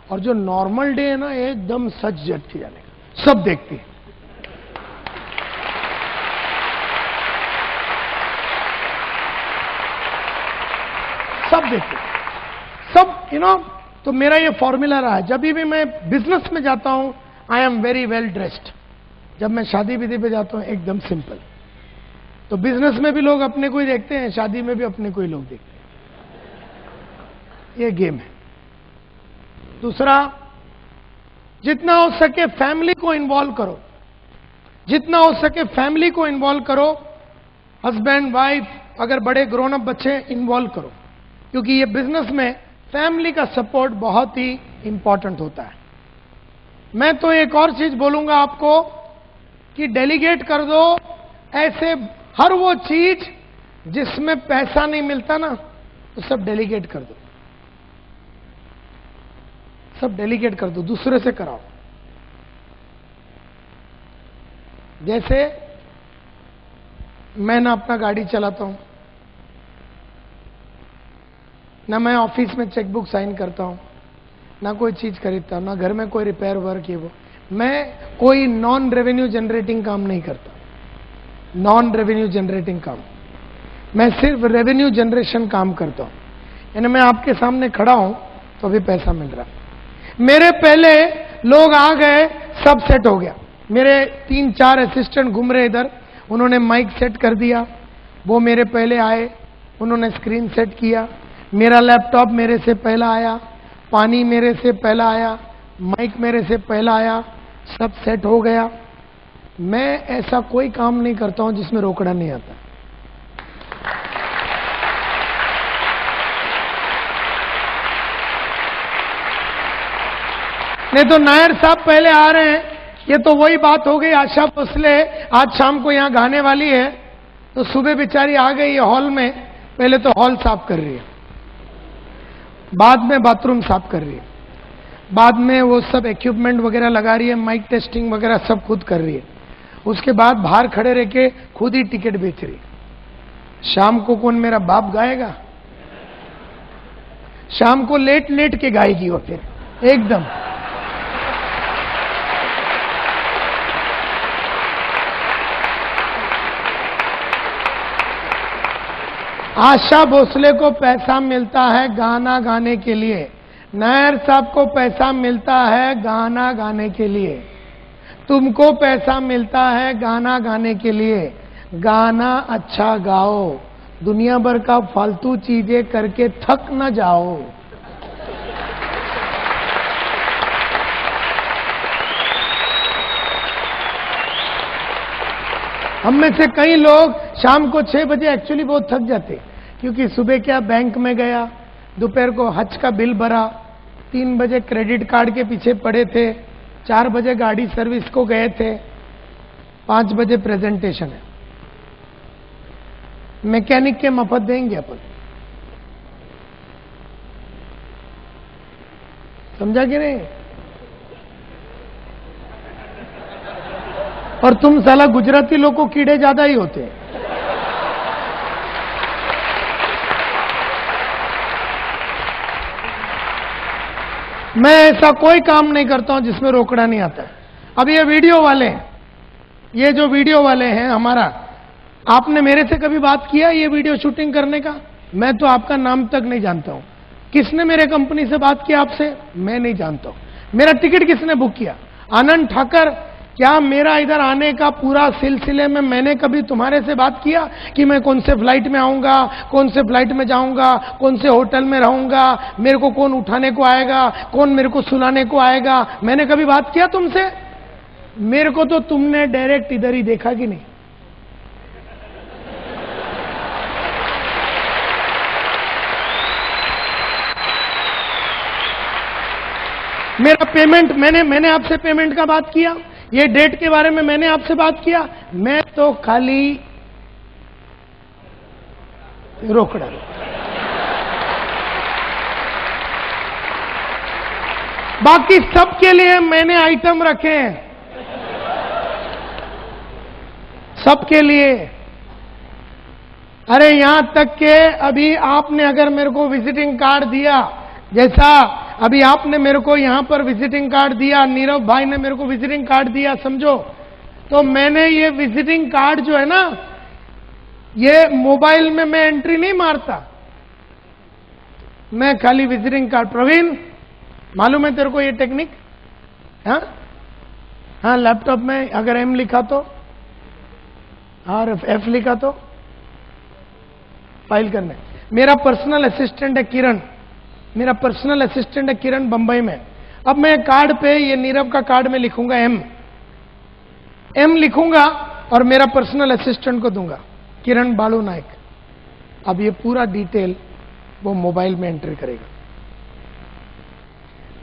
और जो नॉर्मल डे है ना, एकदम सच जट के जाने का, सब देखते हैं। सब देखते, सब तो मेरा ये फॉर्मूला रहा है। जब भी मैं बिजनेस में जाता हूं, I am very well dressed. जब मैं शादी विधि पे जाता हूं, एकदम सिंपल। तो बिजनेस में भी लोग अपने को ही देखते हैं, शादी में भी अपने को ही लोग देखते हैं। ये गेम है। दूसरा, जितना हो सके फैमिली को इन्वॉल्व करो। जितना हो सके फैमिली को इन्वॉल्व करो, हस्बैंड वाइफ, अगर बड़े ग्रोन अप बच्चे इन्वॉल्व करो, क्योंकि ये बिजनेस में फैमिली का सपोर्ट बहुत ही इंपॉर्टेंट होता है। मैं तो एक और चीज बोलूंगा आपको कि डेलीगेट कर दो ऐसे हर वो चीज जिसमें पैसा नहीं मिलता ना, तो सब डेलीगेट कर दो, सब डेलीगेट कर दो, दूसरे से कराओ। जैसे मैं ना अपना गाड़ी चलाता हूं, ना मैं ऑफिस में चेकबुक साइन करता हूं, ना कोई चीज खरीदता हूं, ना घर में कोई रिपेयर वर्क है, वो मैं कोई नॉन रेवेन्यू जनरेटिंग काम नहीं करता। नॉन रेवेन्यू जनरेटिंग काम, मैं सिर्फ रेवेन्यू जनरेशन काम करता हूं। यानी मैं आपके सामने खड़ा हूं तो भी पैसा मिल रहा है। मेरे पहले लोग आ गए, सब सेट हो गया। मेरे 3-4 असिस्टेंट घूम रहे इधर, उन्होंने माइक सेट कर दिया, वो मेरे पहले आए, उन्होंने स्क्रीन सेट किया, मेरा लैपटॉप मेरे से पहला आया, पानी मेरे से पहला आया, माइक मेरे से पहला आया, सब सेट हो गया। मैं ऐसा कोई काम नहीं करता हूं जिसमें रोकड़ा नहीं आता। नहीं तो नायर साहब पहले आ रहे हैं, ये तो वही बात हो गई, आशा भोसले आज शाम को यहां गाने वाली है, तो सुबह बेचारी आ गई है हॉल में, पहले तो हॉल साफ कर रही है, बाद में बाथरूम साफ कर रही है, बाद में वो सब इक्विपमेंट वगैरह लगा रही है, माइक टेस्टिंग वगैरह सब खुद कर रही है। उसके बाद बाहर खड़े रह के खुद ही टिकट बेच रही है। शाम को कौन मेरा बाप गाएगा? शाम को लेट लेट के गाएगी वो, फिर एकदम। आशा भोसले को पैसा मिलता है गाना गाने के लिए, नायर साहब को पैसा मिलता है गाना गाने के लिए, तुमको पैसा मिलता है गाना गाने के लिए। गाना अच्छा गाओ, दुनिया भर का फालतू चीजें करके थक न जाओ। हम में से कई लोग शाम को 6 बजे एक्चुअली बहुत थक जाते, क्योंकि सुबह क्या बैंक में गया, दोपहर को हज का बिल भरा, 3 बजे क्रेडिट कार्ड के पीछे पड़े थे, 4 बजे गाड़ी सर्विस को गए थे, 5 बजे प्रेजेंटेशन है। मैकेनिक के मफत देंगे अपन, समझा कि नहीं? और तुम साला गुजराती लोग को कीड़े ज्यादा ही होते हैं। मैं ऐसा कोई काम नहीं करता हूं जिसमें रोकड़ा नहीं आता है। अब ये वीडियो वाले हैं, ये जो वीडियो वाले हैं हमारा, आपने मेरे से कभी बात किया ये वीडियो शूटिंग करने का? मैं तो आपका नाम तक नहीं जानता हूं। किसने मेरे कंपनी से बात किया आपसे? मैं नहीं जानता हूं। मेरा टिकट किसने बुक किया? आनंद ठाकर। क्या मेरा इधर आने का पूरा सिलसिले में मैंने कभी तुम्हारे से बात किया कि मैं कौन से फ्लाइट में आऊंगा, कौन से फ्लाइट में जाऊंगा, कौन से होटल में रहूंगा, मेरे को कौन उठाने को आएगा, कौन मेरे को सुलाने को आएगा? मैंने कभी बात किया तुमसे? मेरे को तो तुमने डायरेक्ट इधर ही देखा कि नहीं? मेरा पेमेंट, मैंने आपसे पेमेंट का बात किया, ये डेट के बारे में मैंने आपसे बात किया? मैं तो खाली रोकड़ा। बाकी सबके लिए मैंने आइटम रखे हैं, सबके लिए। अरे यहां तक के अभी आपने अगर मेरे को विजिटिंग कार्ड दिया, जैसा अभी आपने मेरे को यहां पर विजिटिंग कार्ड दिया, नीरव भाई ने मेरे को विजिटिंग कार्ड दिया, समझो, तो मैंने ये विजिटिंग कार्ड जो है ना, ये मोबाइल में मैं एंट्री नहीं मारता, मैं खाली विजिटिंग कार्ड। प्रवीण, मालूम है तेरे को ये टेक्निक? हाँ, लैपटॉप में अगर एम लिखा तो और एफ लिखा तो फाइल करने। मेरा पर्सनल असिस्टेंट है किरण, मेरा पर्सनल असिस्टेंट है किरण बंबई में। अब मैं कार्ड पे, ये नीरव का कार्ड में लिखूंगा एम, एम लिखूंगा और मेरा पर्सनल असिस्टेंट को दूंगा, किरण बालू नायक। अब ये पूरा डिटेल वो मोबाइल में एंटर करेगा।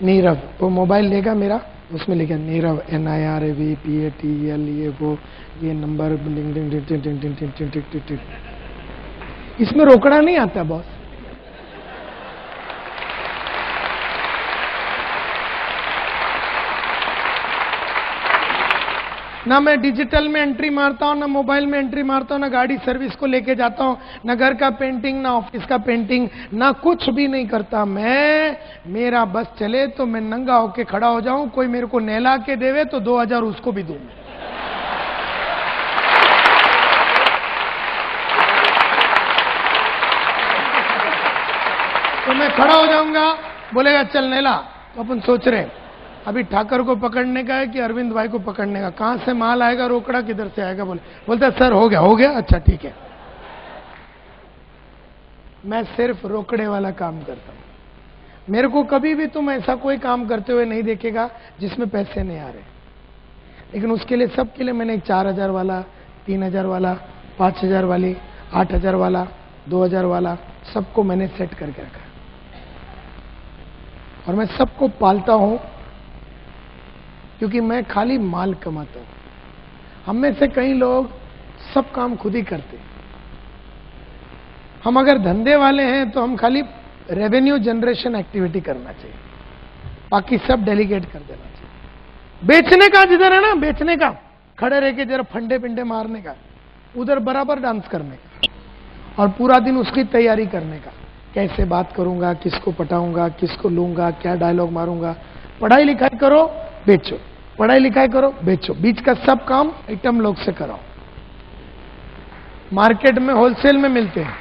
नीरव, वो मोबाइल लेगा मेरा, उसमें लिखा नीरव NIRAVPATEL, ये नंबर, इसमें रोकड़ा नहीं आता बॉस। ना मैं डिजिटल में एंट्री मारता हूं, ना मोबाइल में एंट्री मारता हूं, ना गाड़ी सर्विस को लेके जाता हूं, ना घर का पेंटिंग, ना ऑफिस का पेंटिंग, ना कुछ भी नहीं करता मैं। मेरा बस चले तो मैं नंगा होके खड़ा हो जाऊं, कोई मेरे को नहला के देवे तो 2000 उसको भी दूं। तो मैं खड़ा हो जाऊंगा, बोलेगा चल नहला, तो अपन सोच रहे हैं अभी ठाकर को पकड़ने का है कि अरविंद भाई को पकड़ने का, कहां से माल आएगा, रोकड़ा किधर से आएगा, बोलता सर हो गया, अच्छा ठीक है। मैं सिर्फ रोकड़े वाला काम करता हूं। मेरे को कभी भी तुम ऐसा कोई काम करते हुए नहीं देखेगा जिसमें पैसे नहीं आ रहे। लेकिन उसके लिए, सबके लिए मैंने एक 4000 वाला, 3000 वाला, 5000 वाली, 8000 वाला, 2000 वाला, सबको मैंने सेट करके रखा और मैं सबको पालता हूं, क्योंकि मैं खाली माल कमाता हूं। हम में से कई लोग सब काम खुद ही करते हैं। हम अगर धंधे वाले हैं तो हम खाली रेवेन्यू जनरेशन एक्टिविटी करना चाहिए, बाकी सब डेलीगेट कर देना चाहिए। बेचने का जिधर है ना, बेचने का, खड़े रह के जरा फंडे पिंडे मारने का, उधर बराबर डांस करने का और पूरा दिन उसकी तैयारी करने का, कैसे बात करूंगा, किसको पटाऊंगा, किसको लूंगा, क्या डायलॉग मारूंगा। पढ़ाई लिखाई करो, बेचो, पढ़ाई लिखाई करो, बेचो, बीच का सब काम आइटम लोग से कराओ। मार्केट में होलसेल में मिलते हैं।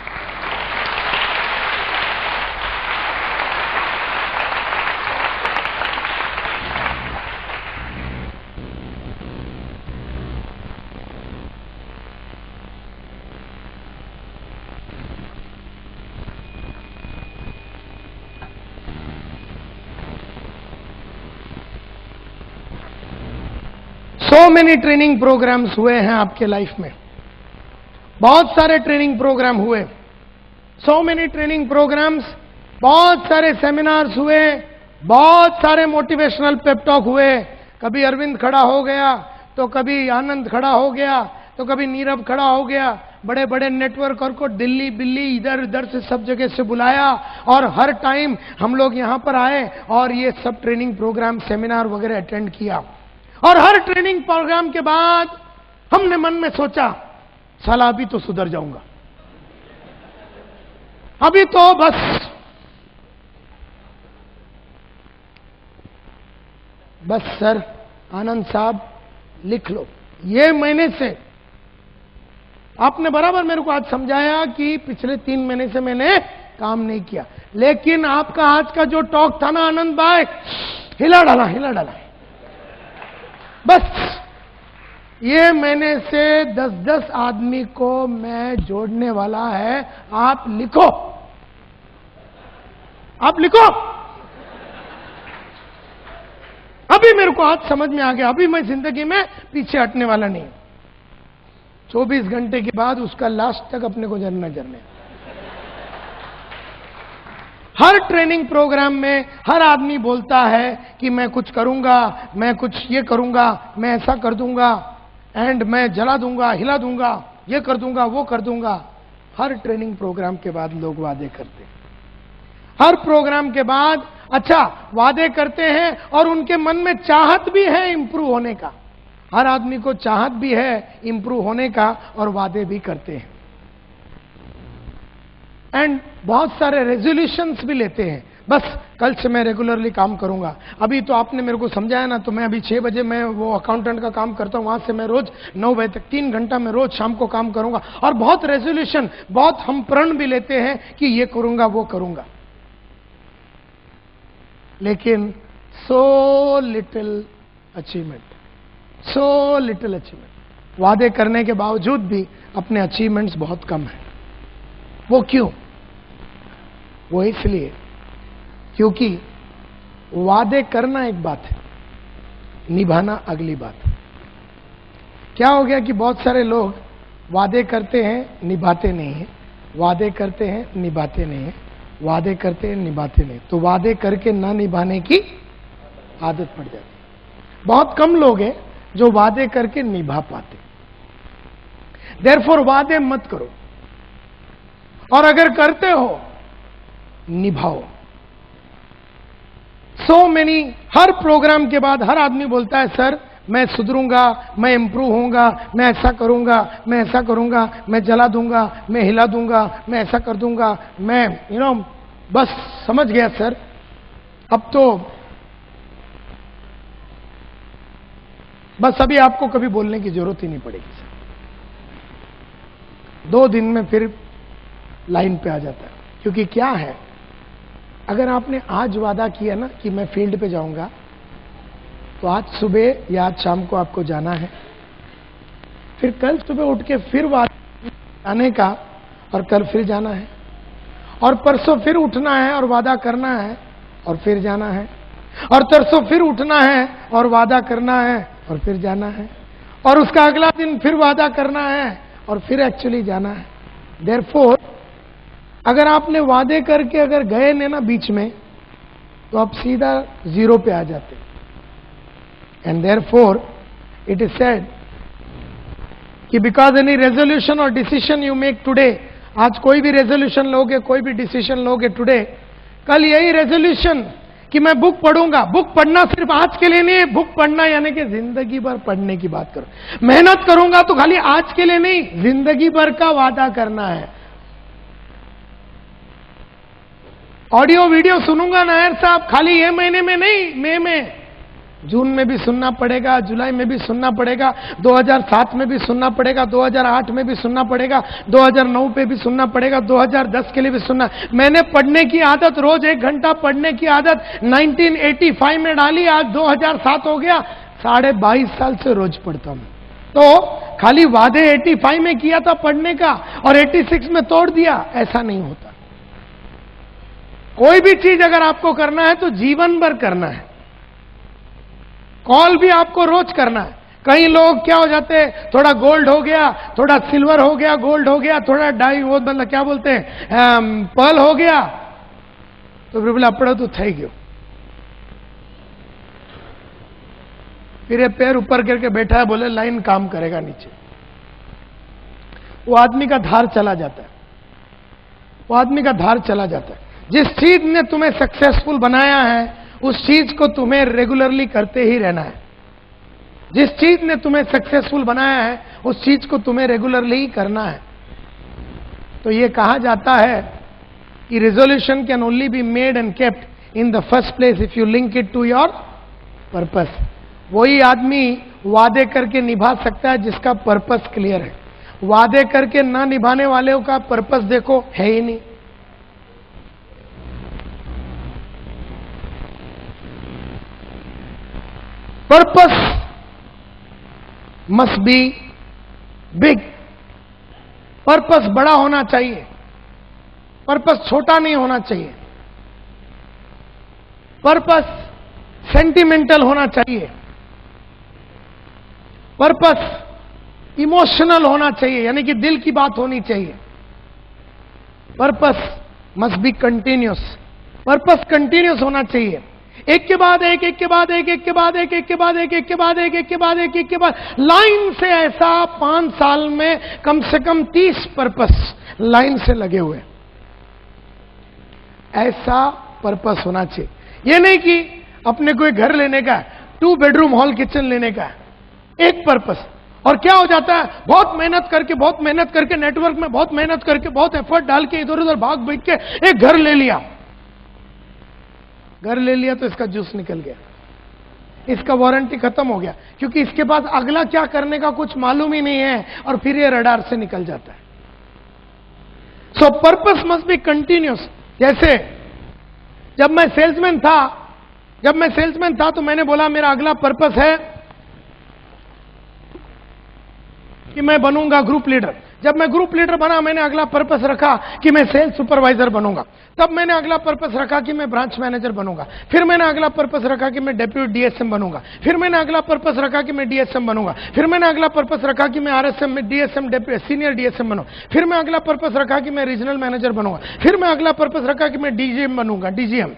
सो मेनी ट्रेनिंग प्रोग्राम्स हुए हैं आपके लाइफ में, बहुत सारे ट्रेनिंग प्रोग्राम हुए, सो मेनी ट्रेनिंग प्रोग्राम्स, बहुत सारे सेमिनार्स हुए, बहुत सारे मोटिवेशनल पेप टॉक हुए। कभी अरविंद खड़ा हो गया, तो कभी आनंद खड़ा हो गया, तो कभी नीरव खड़ा हो गया। बड़े बड़े नेटवर्कर को दिल्ली बिल्ली इधर उधर से सब जगह से बुलाया और हर टाइम हम लोग यहां पर आए और ये सब ट्रेनिंग प्रोग्राम, सेमिनार वगैरह अटेंड किया। और हर ट्रेनिंग प्रोग्राम के बाद हमने मन में सोचा, साला अभी तो सुधर जाऊंगा, अभी तो बस सर, आनंद साहब लिख लो। ये महीने से आपने बराबर मेरे को आज समझाया कि पिछले 3 महीने से मैंने काम नहीं किया, लेकिन आपका आज का जो टॉक था ना आनंद भाई, हिला डाला। बस ये महीने से 10-10 आदमी को मैं जोड़ने वाला है। आप लिखो। अभी मेरे को आज समझ में आ गया, अभी मैं जिंदगी में पीछे हटने वाला नहीं। 24 घंटे के बाद उसका लास्ट तक अपने को जरने। हर ट्रेनिंग प्रोग्राम में हर आदमी बोलता है कि मैं कुछ करूंगा, मैं कुछ ये करूंगा, मैं ऐसा कर दूंगा, एंड मैं जला दूंगा, हिला दूंगा, ये कर दूंगा, वो कर दूंगा। हर ट्रेनिंग प्रोग्राम के बाद लोग वादे करते हैं। हर प्रोग्राम के बाद अच्छा वादे करते हैं और उनके मन में चाहत भी है इंप्रूव होने का। हर आदमी को चाहत भी है इंप्रूव होने का और वादे भी करते हैं, एंड बहुत सारे रेजोल्यूशंस भी लेते हैं। बस कल से मैं रेगुलरली काम करूंगा। अभी तो आपने मेरे को समझाया ना, तो मैं अभी 6 बजे मैं वो अकाउंटेंट का काम करता हूं, वहां से मैं रोज 9 बजे तक 3 घंटा मैं रोज शाम को काम करूंगा। और बहुत रेजोल्यूशन, बहुत हम प्रण भी लेते हैं कि ये करूंगा, वो करूंगा, लेकिन सो लिटिल अचीवमेंट। वादे करने के बावजूद भी अपने अचीवमेंट्स बहुत कम है। वो क्यों? वो इसलिए क्योंकि वादे करना एक बात है, निभाना अगली बात है। क्या हो गया कि बहुत सारे लोग वादे करते हैं निभाते नहीं हैं, वादे करते हैं निभाते नहीं हैं, वादे करते हैं निभाते नहीं, तो वादे करके ना निभाने की आदत पड़ जाती है। बहुत कम लोग हैं जो वादे करके निभा पाते। देयरफॉर वादे मत करो, और अगर करते हो निभाओ। सो मेनी, हर प्रोग्राम के बाद हर आदमी बोलता है सर मैं सुधरूंगा, मैं इंप्रूव होऊंगा, मैं ऐसा करूंगा, मैं ऐसा करूंगा, मैं जला दूंगा, मैं हिला दूंगा, मैं ऐसा कर दूंगा, मैं बस समझ गया सर, अब तो बस अभी आपको कभी बोलने की जरूरत ही नहीं पड़ेगी सर। 2 दिन में फिर लाइन पे आ जाता है। क्योंकि क्या है, अगर आपने आज वादा किया ना कि मैं फील्ड पे जाऊंगा, तो आज सुबह या आज शाम को आपको जाना है, फिर कल सुबह उठ के फिर वादा आने का, और कल फिर जाना है, और परसों फिर उठना है और वादा करना है और फिर जाना है, और तरसों फिर उठना है और वादा करना है और फिर जाना है, और उसका अगला दिन फिर वादा करना है और फिर एक्चुअली जाना है। देयरफॉर अगर आपने वादे करके अगर गए नहीं ना बीच में, तो आप सीधा 0 पे आ जाते। And therefore it is said कि बिकॉज एनी रेजोल्यूशन और डिसीजन यू मेक टुडे, आज कोई भी रेजोल्यूशन लोगे, कोई भी डिसीजन लोगे टुडे, कल यही रेजोल्यूशन कि मैं बुक पढ़ूंगा। बुक पढ़ना सिर्फ आज के लिए नहीं है, बुक पढ़ना यानी कि जिंदगी भर पढ़ने की बात करो। मेहनत करूंगा तो खाली आज के लिए नहीं, जिंदगी भर का वादा करना है। ऑडियो वीडियो सुनूंगा नायर साहब, खाली ये महीने में नहीं, मई में, जून में भी सुनना पड़ेगा, जुलाई में भी सुनना पड़ेगा, 2007 में भी सुनना पड़ेगा, 2008 में भी सुनना पड़ेगा, 2009 पे भी सुनना पड़ेगा, 2010 के लिए भी सुनना। मैंने पढ़ने की आदत, रोज 1 घंटा पढ़ने की आदत 1985 में डाली, आज 2007 हो गया, 22.5 साल से रोज पढ़ता हूं। तो खाली वादे 85 में किया था पढ़ने का और 86 में तोड़ दिया, ऐसा नहीं होता। कोई भी चीज अगर आपको करना है तो जीवन भर करना है। कॉल भी आपको रोज करना है। कई लोग क्या हो जाते हैं, थोड़ा गोल्ड हो गया, थोड़ा सिल्वर हो गया, गोल्ड हो गया, थोड़ा डाई, वो मतलब क्या बोलते हैं, पर्ल हो गया, तो फिर बोला अपड़ो तो थई गयो, फिर ये पैर ऊपर करके बैठा है, बोले लाइन काम करेगा नीचे। वो आदमी का धार चला जाता है, वो आदमी का धार चला जाता है। जिस चीज ने तुम्हें सक्सेसफुल बनाया है उस चीज को तुम्हें रेगुलरली करते ही रहना है। जिस चीज ने तुम्हें सक्सेसफुल बनाया है उस चीज को तुम्हें रेगुलरली ही करना है। तो ये कहा जाता है कि resolution can only be made and kept in the first place if you link it to your purpose. वही आदमी वादे करके निभा सकता है जिसका पर्पस क्लियर है। वादे करके ना निभाने वाले का पर्पस देखो है ही नहीं। Purpose must B big. Purpose बड़ा होना चाहिए, पर्पस छोटा नहीं होना चाहिए। पर्पस सेंटिमेंटल होना चाहिए, पर्पस इमोशनल होना चाहिए, यानी कि दिल की बात होनी चाहिए। Purpose must be continuous, purpose continuous होना चाहिए। एक के बाद एक, एक के बाद एक, एक के बाद एक, एक के बाद एक, एक के बाद एक, एक के बाद एक, एक के बाद लाइन से ऐसा 5 साल में कम से कम 30 पर्पस लाइन से लगे हुए। ऐसा पर्पस होना चाहिए। ये नहीं कि अपने कोई घर लेने का, 2 बेडरूम हॉल किचन लेने का, एक पर्पस। और क्या हो जाता है, बहुत मेहनत करके नेटवर्क में बहुत मेहनत करके बहुत एफर्ट डाल के इधर उधर भाग बैठ के एक घर ले लिया। घर ले लिया तो इसका जूस निकल गया, इसका वारंटी खत्म हो गया, क्योंकि इसके पास अगला क्या करने का कुछ मालूम ही नहीं है, और फिर ये रडार से निकल जाता है। सो पर्पस मस्ट बी कंटिन्यूस। जैसे जब मैं सेल्समैन था तो मैंने बोला मेरा अगला पर्पस है कि मैं बनूंगा ग्रुप लीडर। जब मैं ग्रुप लीडर बना, मैंने अगला पर्पस रखा कि मैं सेल्स सुपरवाइजर बनूंगा। तब मैंने अगला पर्पस रखा कि मैं ब्रांच मैनेजर बनूंगा। फिर मैंने अगला पर्पस रखा कि मैं डेप्यूटी डीएसएम बनूंगा। फिर मैंने अगला पर्पस रखा कि मैं डीएसएम बनूंगा। फिर मैंने अगला पर्पस रखा कि मैं आरएसएम में डीएसएम सीनियर डीएसएम बनूंगा। फिर मैं अगला पर्पस रखा कि मैं रीजनल मैनेजर बनूंगा। फिर मैं अगला पर्पस रखा कि मैं डीजीएम बनूंगा, डीजीएम।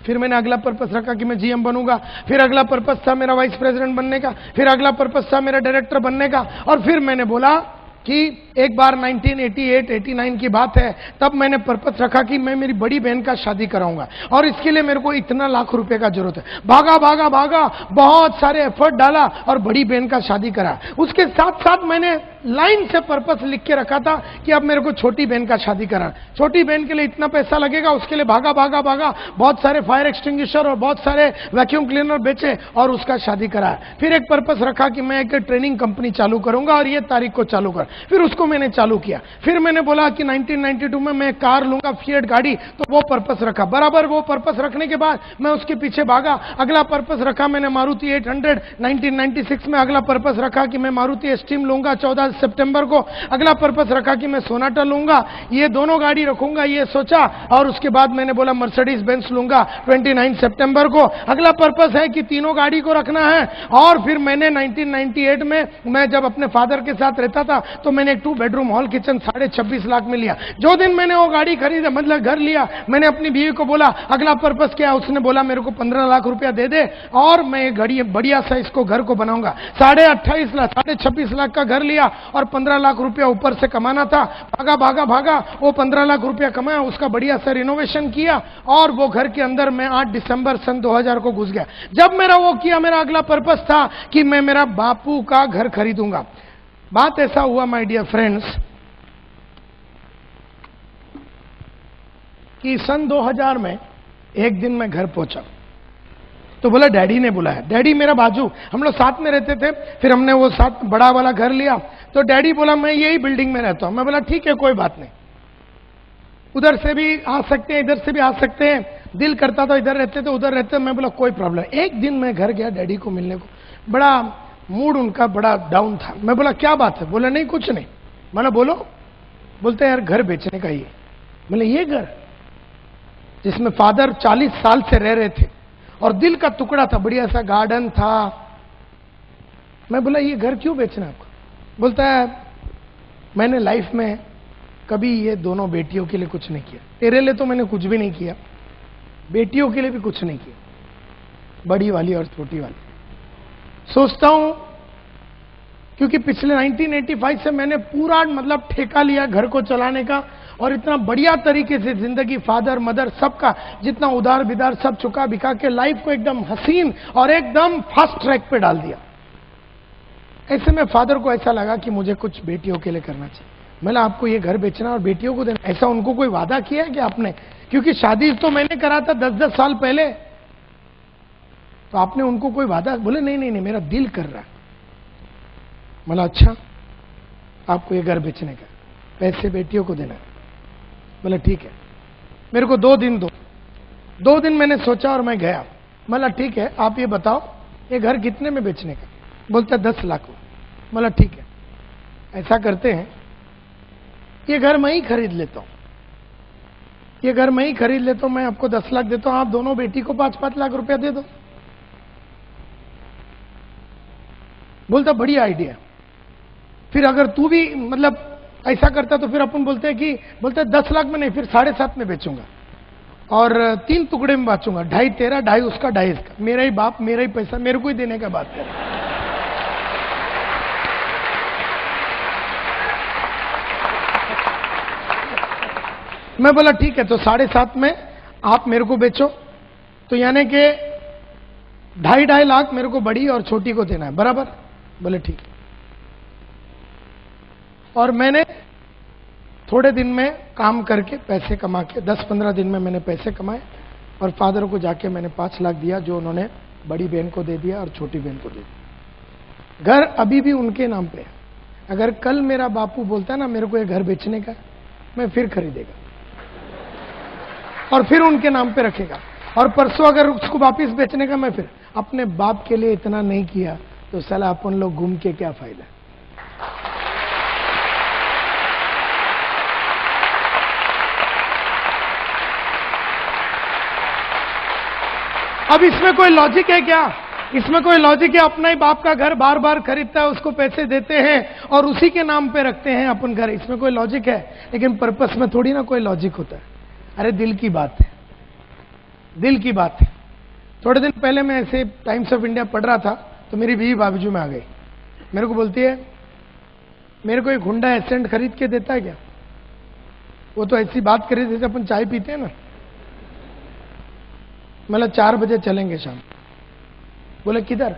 फिर मैंने अगला पर्पस रखा कि मैं जीएम बनूंगा। फिर अगला पर्पस था मेरा वाइस प्रेसिडेंट बनने का। फिर अगला पर्पस था मेरा डायरेक्टर बनने का। और फिर मैंने बोला कि एक बार 1988-89 की बात है, तब मैंने पर्पस रखा कि मैं मेरी बड़ी बहन का शादी कराऊंगा और इसके लिए मेरे को इतना लाख रुपए का जरूरत है। भागा भागा भागा, बहुत सारे एफर्ट डाला और बड़ी बहन का शादी करा। उसके साथ साथ मैंने लाइन से पर्पस लिख के रखा था कि अब मेरे को छोटी बहन का शादी कराना। छोटी बहन के लिए इतना पैसा लगेगा, उसके लिए भागा भागा भागा, बहुत सारे फायर एक्सटिंग्विशर और बहुत सारे वैक्यूम क्लीनर बेचे और उसका शादी कराया। फिर एक पर्पस रखा कि मैं एक ट्रेनिंग कंपनी चालू करूंगा और ये तारीख को चालू कर। फिर उसको मैंने चालू किया। फिर मैंने बोला कि 1992 में मैं कार लूंगा, फिएट गाड़ी, तो वो पर्पस रखा। बराबर वो पर्पस रखने के बाद मैं उसके पीछे भागा। अगला पर्पस रखा मैंने मारुति 800। 1996 में अगला पर्पस रखा कि मैं मारुति एस्टीम लूंगा 14 सितंबर को। अगला पर्पस रखा कि मैं सोनाटा लूंगा, ये दोनों गाड़ी रखूंगा, ये सोचा। और उसके बाद मैंने बोला मर्सिडीज बेंज लूंगा 29 सितंबर को। अगला पर्पस है कि तीनों गाड़ी को रखना है। और फिर मैंने 1998 में मैं जब अपने फादर के साथ रहता था तो मैंने एक 2 बेडरूम हॉल किचन 26.5 लाख में लिया। जो दिन मैंने वो गाड़ी खरीदा, मतलब घर लिया, मैंने अपनी बीवी को बोला अगला पर्पस क्या है। उसने बोला मेरे को 15 लाख रुपया दे दे और मैं घड़ी बढ़िया सा इसको घर को बनाऊंगा। 26.5 लाख का घर लिया और 15 लाख रुपया ऊपर से कमाना था। भागा भागा भागा, वो 15 लाख रुपया कमाया, उसका बढ़िया सा रिनोवेशन किया और वो घर के अंदर मैं 8 दिसंबर सन 2000 को घुस गया। जब मेरा वो किया, मेरा अगला पर्पस था कि मैं मेरा बापू का घर खरीदूंगा। बात ऐसा हुआ माय डियर फ्रेंड्स कि सन 2000 में एक दिन मैं घर पहुंचा तो बोला डैडी ने बुलाया। डैडी मेरा बाजू, हम लोग साथ में रहते थे। फिर हमने वो साथ बड़ा वाला घर लिया तो डैडी बोला मैं यही बिल्डिंग में रहता हूं। मैं बोला ठीक है, कोई बात नहीं, उधर से भी आ सकते हैं, इधर से भी आ सकते हैं, दिल करता था इधर रहते थे उधर रहते। मैं बोला कोई प्रॉब्लम। एक दिन मैं घर गया डैडी को मिलने को, बड़ा मूड उनका बड़ा डाउन था। मैं बोला क्या बात है। बोला नहीं कुछ नहीं। मैंने बोलो। बोलते यार घर बेचने का ये। बोले ये घर जिसमें फादर 40 साल से रह रहे थे और दिल का टुकड़ा था, बढ़िया सा गार्डन था। मैं बोला ये घर क्यों बेचना आपको। बोलता है मैंने लाइफ में कभी ये दोनों बेटियों के लिए कुछ नहीं किया। तेरे लिए तो मैंने कुछ भी नहीं किया, बेटियों के लिए भी कुछ नहीं किया, बड़ी वाली और छोटी वाली। सोचता हूं क्योंकि पिछले 1985 से मैंने पूरा मतलब ठेका लिया घर को चलाने का और इतना बढ़िया तरीके से जिंदगी, फादर मदर सबका जितना उधार बिदार सब चुका बिका के लाइफ को एकदम हसीन और एकदम फास्ट ट्रैक पे डाल दिया। ऐसे में फादर को ऐसा लगा कि मुझे कुछ बेटियों के लिए करना चाहिए। मैंने आपको ये घर बेचना और बेटियों को देना, ऐसा उनको कोई वादा किया है कि आपने, क्योंकि शादी तो मैंने करा था 10-10 साल पहले, तो आपने उनको कोई वादा। बोले नहीं नहीं नहीं, मेरा दिल कर रहा है। बोला अच्छा आपको ये घर बेचने का, पैसे बेटियों को देना है। बोला ठीक है, मेरे को 2 दिन दो। 2 दिन मैंने सोचा और मैं गया। बोला ठीक है, आप ये बताओ ये घर कितने में बेचने का। बोलता 10 लाख में। बोला ठीक है, ऐसा करते हैं ये घर मैं ही खरीद लेता हूं, ये घर मैं ही खरीद लेता हूं, मैं आपको 10 लाख देता हूं, आप दोनों बेटी को 5-5 लाख रुपया दे दो। बोलता बढ़िया आइडिया। फिर अगर तू भी मतलब ऐसा करता तो फिर अपन बोलते हैं कि बोलते 10 लाख में नहीं, फिर 7.5 में बेचूंगा और 3 टुकड़े में बांचूंगा, 2.5 तेरा, 2.5 उसका, 2.5 इसका। मेरा ही बाप, मेरा ही पैसा, मेरे को ही देने का बात है। मैं बोला ठीक है, तो 7.5 में आप मेरे को बेचो, तो यानी कि 2.5 लाख मेरे को बड़ी और छोटी को देना है, बराबर। बोले ठीक। और मैंने थोड़े दिन में काम करके पैसे कमा के 10-15 दिन में मैंने पैसे कमाए और फादर को जाके मैंने 5 लाख दिया, जो उन्होंने बड़ी बहन को दे दिया और छोटी बहन को दे दिया। घर अभी भी उनके नाम पे है। अगर कल मेरा बापू बोलता ना मेरे को ये घर बेचने का, मैं फिर खरीदेगा और फिर उनके नाम पे रखेगा। और परसों अगर उसको वापिस बेचने का, मैं फिर अपने बाप के लिए इतना नहीं किया तो साला अपन लोग घूम के क्या फायदा। अब इसमें कोई लॉजिक है क्या? इसमें कोई लॉजिक है? अपना ही बाप का घर बार बार खरीदता है, उसको पैसे देते हैं और उसी के नाम पे रखते हैं अपन घर, इसमें कोई लॉजिक है? लेकिन पर्पस में थोड़ी ना कोई लॉजिक होता है। अरे दिल की बात है, दिल की बात है। थोड़े दिन पहले मैं ऐसे टाइम्स ऑफ इंडिया पढ़ रहा था, तो मेरी बीवी बाजू में आ गई, मेरे को बोलती है, मेरे को एक हुंडा एसेंट खरीद के देता है क्या? वो तो ऐसी बात करी जैसे अपन चाय पीते हैं ना। मतलब 4 बजे चलेंगे शाम। बोले किधर?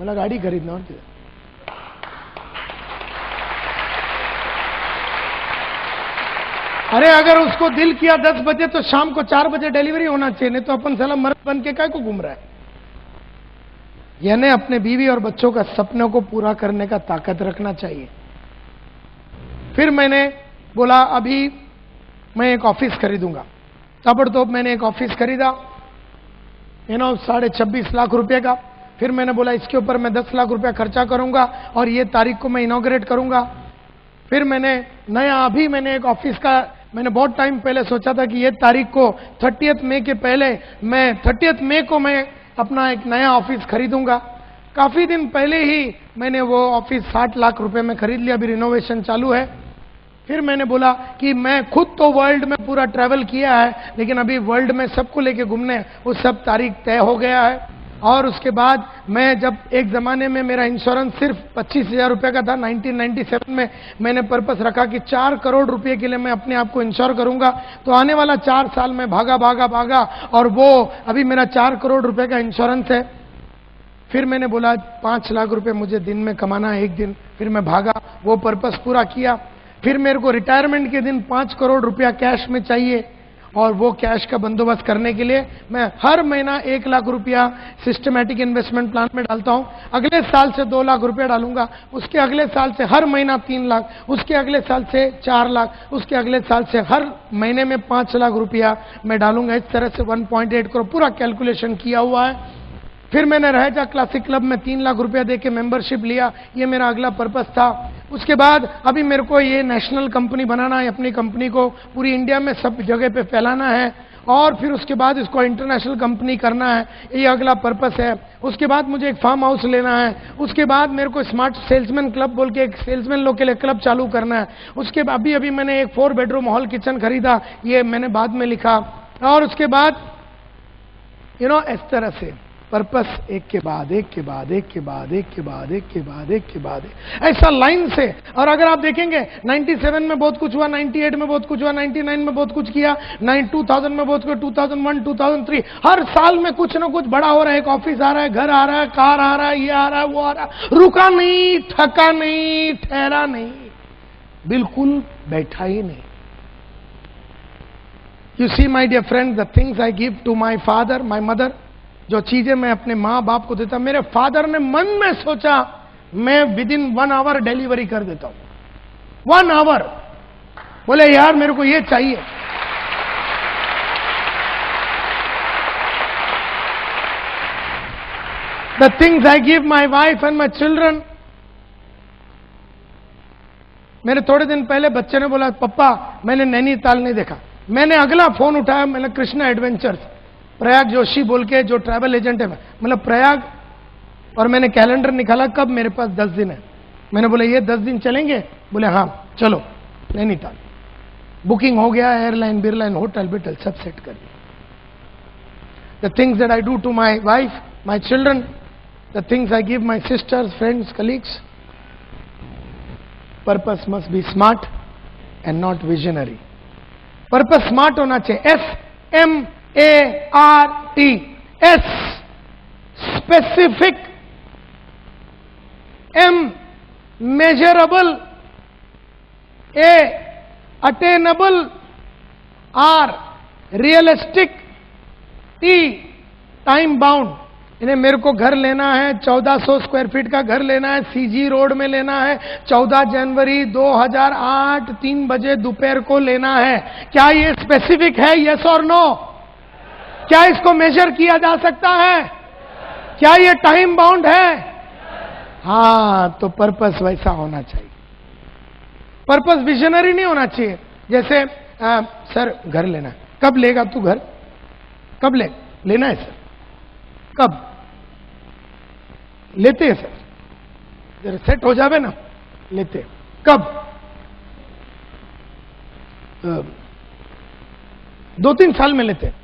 मतलब गाड़ी खरीदना। और किधर? अरे अगर उसको दिल किया 10 बजे तो शाम को 4 बजे डिलीवरी होना चाहिए, नहीं तो अपन साला मर्द बन के काय को घूम रहा है। यानी अपने बीवी और बच्चों का सपनों को पूरा करने का ताकत रखना चाहिए। फिर मैंने बोला अभी मैं एक ऑफिस खरीदूंगा, ताबड़तोड़ मैंने एक ऑफिस खरीदा, 26.5 लाख रुपए का। फिर मैंने बोला इसके ऊपर मैं 10 लाख रुपया खर्चा करूंगा और ये तारीख को मैं इनॉग्रेट करूंगा। फिर मैंने अभी मैंने एक ऑफिस का, मैंने बहुत टाइम पहले सोचा था कि ये तारीख को 30 मई के पहले, मैं 30 मई को मैं अपना एक नया ऑफिस खरीदूंगा। काफी दिन पहले ही मैंने वो ऑफिस 60 लाख रुपए में खरीद लिया, अभी रिनोवेशन चालू है। फिर मैंने बोला कि मैं खुद तो वर्ल्ड में पूरा ट्रैवल किया है, लेकिन अभी वर्ल्ड में सबको लेके घूमने, वो सब तारीख तय हो गया है। और उसके बाद मैं जब एक जमाने में मेरा इंश्योरेंस सिर्फ 25,000 रुपए का था, 1997 में मैंने पर्पस रखा कि 4 करोड़ रुपए के लिए मैं अपने आप को इंश्योर करूंगा। तो आने वाला 4 साल में भागा और वो अभी मेरा 4 करोड़ रुपए का इंश्योरेंस है। फिर मैंने बोला 5 लाख रुपए मुझे दिन में कमाना है एक दिन। फिर मैं भागा, वो पर्पस पूरा किया। फिर मेरे को रिटायरमेंट के दिन 5 करोड़ रुपया कैश में चाहिए, और वो कैश का बंदोबस्त करने के लिए मैं हर महीना 1 लाख रुपया सिस्टमैटिक इन्वेस्टमेंट प्लान में डालता हूं। अगले साल से 2 लाख रुपया डालूंगा, उसके अगले साल से हर महीना 3 लाख, उसके अगले साल से 4 लाख, उसके अगले साल से हर महीने में 5 लाख रुपया मैं डालूंगा। इस तरह से 1.8 करोड़ पूरा कैलकुलेशन किया हुआ है। फिर मैंने रहेजा क्लासिक क्लब में 3 लाख रुपया देके मेंबरशिप लिया, ये मेरा अगला पर्पस था। उसके बाद अभी मेरे को ये नेशनल कंपनी बनाना है, अपनी कंपनी को पूरी इंडिया में सब जगह पे फैलाना है, और फिर उसके बाद इसको इंटरनेशनल कंपनी करना है, ये अगला पर्पस है। उसके बाद मुझे एक फार्म हाउस लेना है। उसके बाद मेरे को स्मार्ट सेल्समैन क्लब बोल के एक सेल्समैन लोग के लिए क्लब चालू करना है। उसके बाद अभी मैंने एक 4 बेडरूम हॉल किचन खरीदा, ये मैंने बाद में लिखा। और उसके बाद इस तरह से पर्पस एक के बाद एक के बाद एक के बाद एक के बाद एक के बाद एक के बाद ऐसा लाइन से। और अगर आप देखेंगे 97 में बहुत कुछ हुआ, 98 में बहुत कुछ हुआ, 99 में बहुत कुछ किया, 2000 में बहुत कुछ, 2001, 2003, हर साल में कुछ ना कुछ बड़ा हो रहा है। एक ऑफिस आ रहा है, घर आ रहा है, कार आ रहा है, ये आ रहा है, वो आ रहा है। रुका नहीं, थका नहीं, ठहरा नहीं, बिल्कुल बैठा ही नहीं। You see my dear friend, the things I give to my father, my mother, जो चीजें मैं अपने माँ बाप को देता, मेरे फादर ने मन में सोचा मैं विदिन 1 आवर डिलीवरी कर देता हूं। 1 आवर, बोले यार मेरे को ये चाहिए। The things I give my wife and my children. मेरे थोड़े दिन पहले बच्चे ने बोला पप्पा मैंने नैनीताल नहीं देखा। मैंने अगला फोन उठाया, मैंने कृष्णा एडवेंचर्स, प्रयाग जोशी बोल के जो ट्रैवल एजेंट है, मतलब प्रयाग, और मैंने कैलेंडर निकाला कब मेरे पास 10 दिन है। मैंने बोला ये 10 दिन चलेंगे? बोले हाँ चलो नैनीताल। बुकिंग हो गया, एयरलाइन बिरलाइन होटल बिटल सब सेट कर दिया। The things that I do to my wife, my children, the things I give my sisters, friends, colleagues. Purpose must be smart and not visionary. Purpose smart होना चाहिए, SMART, S specific, M measurable, A attainable, R realistic, T time bound. इन्हें मेरे को घर लेना है, 1400 square feet का घर लेना है, CG रोड में लेना है, 14 जनवरी 2008 3 बजे दोपहर को लेना है। क्या ये स्पेसिफिक है? यस और नो? क्या इसको मेजर किया जा सकता है? क्या ये टाइम बाउंड है? हाँ, तो पर्पस वैसा होना चाहिए। पर्पस विजनरी नहीं होना चाहिए। जैसे सर घर लेना है, कब लेगा तू घर? कब लेना है सर? कब लेते हैं सर? जरा सेट हो जावे ना, लेते हैं। कब? 2-3 साल में लेते हैं।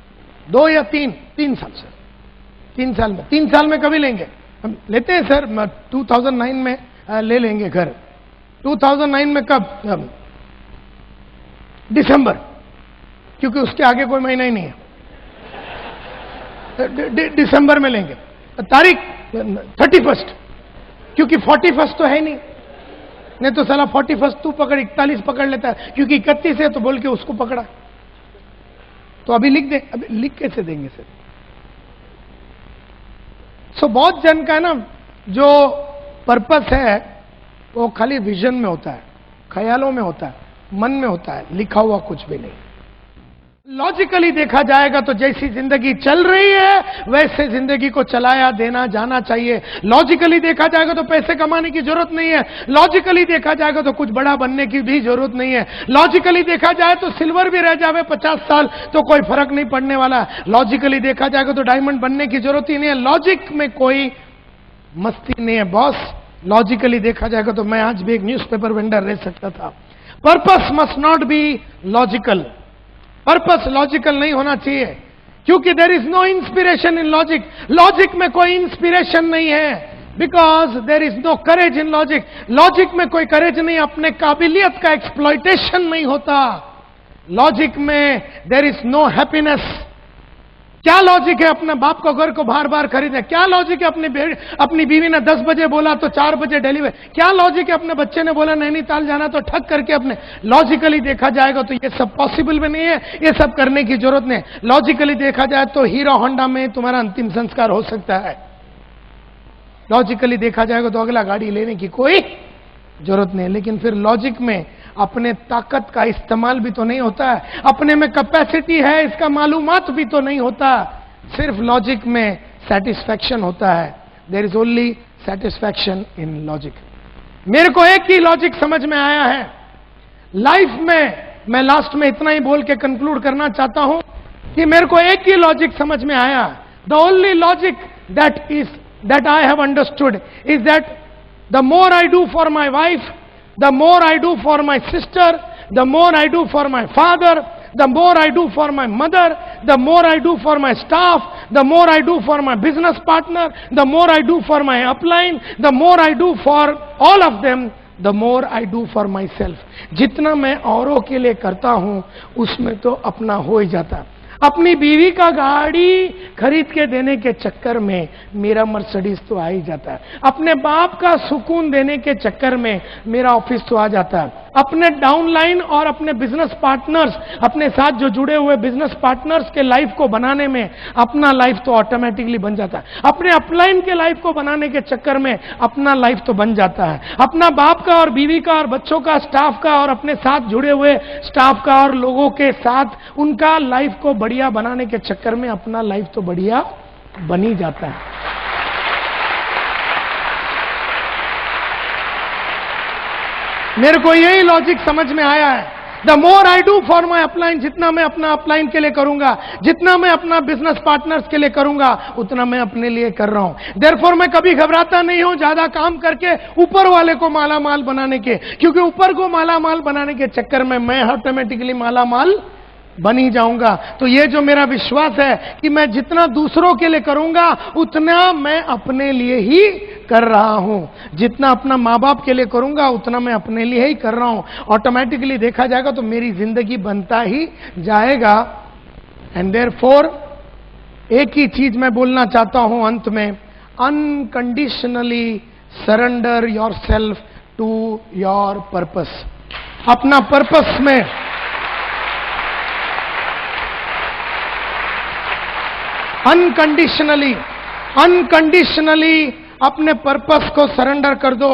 2 या 3 साल सर, 3 साल में। 3 साल में कभी लेंगे? हम लेते हैं सर 2009 में ले लेंगे घर। 2009 में कब? दिसंबर, क्योंकि उसके आगे कोई महीना ही नहीं है। दिसंबर में लेंगे। तारीख 31, क्योंकि 41 तो है नहीं तो साला 41 तू पकड़, 41 पकड़ लेता है, क्योंकि 31 है तो बोल के उसको पकड़ा। तो अभी लिख दे। अभी लिख कैसे देंगे सर? सो बहुत जन का ना जो पर्पस है वो खाली विजन में होता है, ख्यालों में होता है, मन में होता है, लिखा हुआ कुछ भी नहीं। लॉजिकली देखा जाएगा तो जैसी जिंदगी चल रही है वैसे जिंदगी को चलाया देना जाना चाहिए। लॉजिकली देखा जाएगा तो पैसे कमाने की जरूरत नहीं है। लॉजिकली देखा जाएगा तो कुछ बड़ा बनने की भी जरूरत नहीं है। लॉजिकली देखा जाए तो सिल्वर भी रह जावे 50 साल तो कोई फर्क नहीं पड़ने वाला। लॉजिकली देखा जाएगा तो डायमंड बनने की जरूरत ही नहीं है। लॉजिक में कोई मस्ती नहीं है बॉस। लॉजिकली देखा जाएगा तो मैं आज भी एक न्यूज़पेपर वेंडर रह सकता था। Purpose must not be logical. Purpose logical नहीं होना चाहिए, क्योंकि there is no inspiration in logic. Logic में कोई इंस्पिरेशन नहीं है, because there is no courage in logic. Logic में कोई करेज नहीं, अपने काबिलियत का एक्सप्लॉइटेशन नहीं होता। लॉजिक में देर इज नो हैप्पीनेस। क्या लॉजिक है अपने बाप को घर को बार बार खरीदे? क्या लॉजिक है अपनी बीवी ने 10 बजे बोला तो 4 बजे डिलीवर? क्या लॉजिक है अपने बच्चे ने बोला नैनीताल जाना तो ठग करके अपने? लॉजिकली देखा जाएगा तो ये सब पॉसिबल भी नहीं है, ये सब करने की जरूरत नहीं। लॉजिकली देखा जाए तो हीरो होंडा में तुम्हारा अंतिम संस्कार हो सकता है। लॉजिकली देखा जाएगा तो अगला गाड़ी लेने की कोई जरूरत नहीं। लेकिन फिर लॉजिक में अपने ताकत का इस्तेमाल भी तो नहीं होता है, अपने में कैपेसिटी है इसका मालूमात भी तो नहीं होता। सिर्फ लॉजिक में सेटिस्फैक्शन होता है। There is only satisfaction in logic. मेरे को एक ही लॉजिक समझ में आया है लाइफ में। मैं लास्ट में इतना ही बोल के कंक्लूड करना चाहता हूं कि मेरे को एक ही लॉजिक समझ में आया। The only logic that I have understood is that the more I do for my wife, the more I do for my sister, the more I do for my father, the more I do for my mother, the more I do for my staff, the more I do for my business partner, the more I do for my upline, the more I do for all of them, the more I do for myself. जितना मैं औरों के लिए करता हूं उसमें तो अपना हो ही जाता। अपनी बीवी का गाड़ी खरीद के देने के चक्कर में मेरा मर्सिडीज तो आ ही जाता है। अपने बाप का सुकून देने के चक्कर में मेरा ऑफिस तो आ जाता है। अपने डाउनलाइन और अपने बिजनेस पार्टनर्स, अपने साथ जो जुड़े हुए बिजनेस पार्टनर्स के लाइफ को बनाने में अपना लाइफ तो ऑटोमेटिकली बन जाता है। अपने अपलाइन के लाइफ को बनाने के चक्कर में अपना लाइफ तो बन जाता है। अपना बाप का और बीवी का और बच्चों का, स्टाफ का और अपने साथ जुड़े हुए स्टाफ का और लोगों के साथ उनका लाइफ को बढ़िया बनाने के चक्कर में अपना लाइफ तो बढ़िया बन ही जाता है। मेरे को यही लॉजिक समझ में आया है। The more I do for my upline, जितना मैं अपना अपलाइन के लिए करूंगा, जितना मैं अपना बिजनेस पार्टनर्स के लिए करूंगा, उतना मैं अपने लिए कर रहा हूं। देयरफॉर मैं कभी घबराता नहीं हूं ज्यादा काम करके ऊपर वाले को माला माल बनाने के, क्योंकि ऊपर को माला माल बनाने के चक्कर में मैं ऑटोमेटिकली माला माल बन ही जाऊंगा। तो ये जो मेरा विश्वास है कि मैं जितना दूसरों के लिए करूंगा उतना मैं अपने लिए ही कर रहा हूं। जितना अपना माँ बाप के लिए करूंगा उतना मैं अपने लिए ही कर रहा हूं। ऑटोमेटिकली देखा जाएगा तो मेरी जिंदगी बनता ही जाएगा। एंड देयरफॉर एक ही चीज मैं बोलना चाहता हूं अंत में, unconditionally surrender yourself to your purpose. अपना पर्पस में अनकंडीशनली अपने पर्पस को सरेंडर कर दो।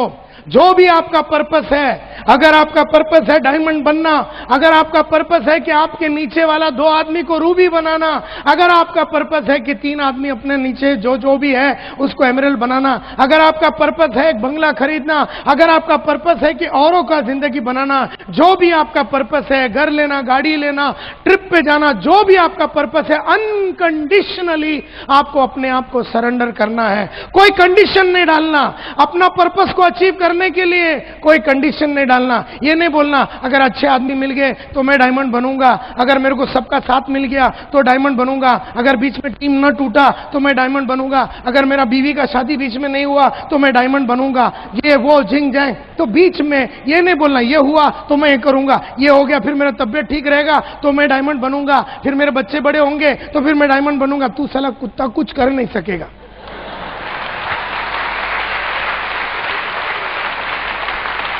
जो भी आपका पर्पस है, अगर आपका पर्पस है डायमंड बनना, अगर आपका पर्पस है कि आपके नीचे वाला 2 आदमी को रूबी बनाना, अगर आपका पर्पस है कि 3 आदमी अपने नीचे जो भी है उसको एमरल्ड बनाना, अगर आपका पर्पस है एक बंगला खरीदना, अगर आपका पर्पस है कि औरों का जिंदगी बनाना, जो भी आपका पर्पस है, घर लेना, गाड़ी लेना, ट्रिप पे जाना, जो भी आपका पर्पस है, अनकंडीशनली आपको अपने आप को सरेंडर करना है। कोई कंडीशन नहीं डालना। अपना पर्पस को अचीव करने के लिए कोई कंडीशन नहीं डालना। ये नहीं बोलना अगर अच्छे आदमी मिल गए तो मैं डायमंड बनूंगा, अगर मेरे को सबका साथ मिल गया तो डायमंड बनूंगा, अगर बीच में टीम न टूटा तो मैं डायमंड बनूंगा, अगर मेरा बीवी का शादी बीच में नहीं हुआ तो मैं डायमंड बनूंगा, ये वो झिंग जाए तो बीच में ये नहीं बोलना ये हुआ तो मैं ये करूंगा, ये हो गया फिर मेरा तबियत ठीक रहेगा तो मैं डायमंड बनूंगा, फिर मेरे बच्चे बड़े होंगे तो फिर मैं डायमंड बनूंगा। तू साला कुत्ता कुछ कर नहीं सकेगा।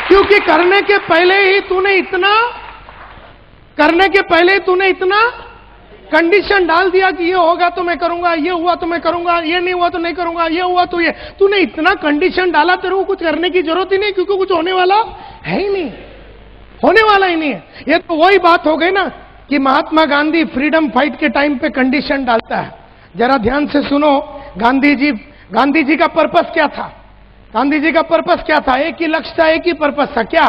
क्योंकि करने के पहले ही तूने इतना कंडीशन डाल दिया कि ये होगा तो मैं करूंगा, ये हुआ तो मैं करूंगा, ये नहीं हुआ तो नहीं करूंगा, ये हुआ तो ये। तूने इतना कंडीशन डाला, तेरे को कुछ करने की जरूरत ही नहीं, क्योंकि कुछ होने वाला है ही नहीं, होने वाला ही नहीं है। ये तो वही बात हो गई ना कि महात्मा गांधी फ्रीडम फाइट के टाइम पे कंडीशन डालता है। जरा ध्यान से सुनो, गांधी जी का पर्पस क्या था? गांधी जी का पर्पस क्या था? एक ही लक्ष्य था, एक ही पर्पस था, क्या?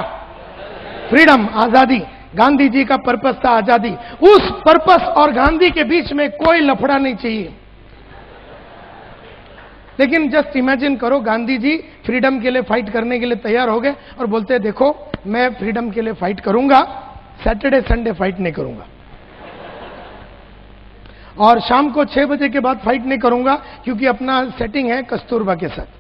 फ्रीडम, आजादी। गांधी जी का पर्पस था आजादी। उस पर्पस और गांधी के बीच में कोई लफड़ा नहीं चाहिए। लेकिन जस्ट इमेजिन करो, गांधी जी फ्रीडम के लिए फाइट करने के लिए तैयार हो गए और बोलते हैं देखो मैं फ्रीडम के लिए फाइट करूंगा, सैटरडे संडे फाइट नहीं करूंगा, और शाम को 6 बजे के बाद फाइट नहीं करूंगा क्योंकि अपना सेटिंग है कस्तूरबा के साथ।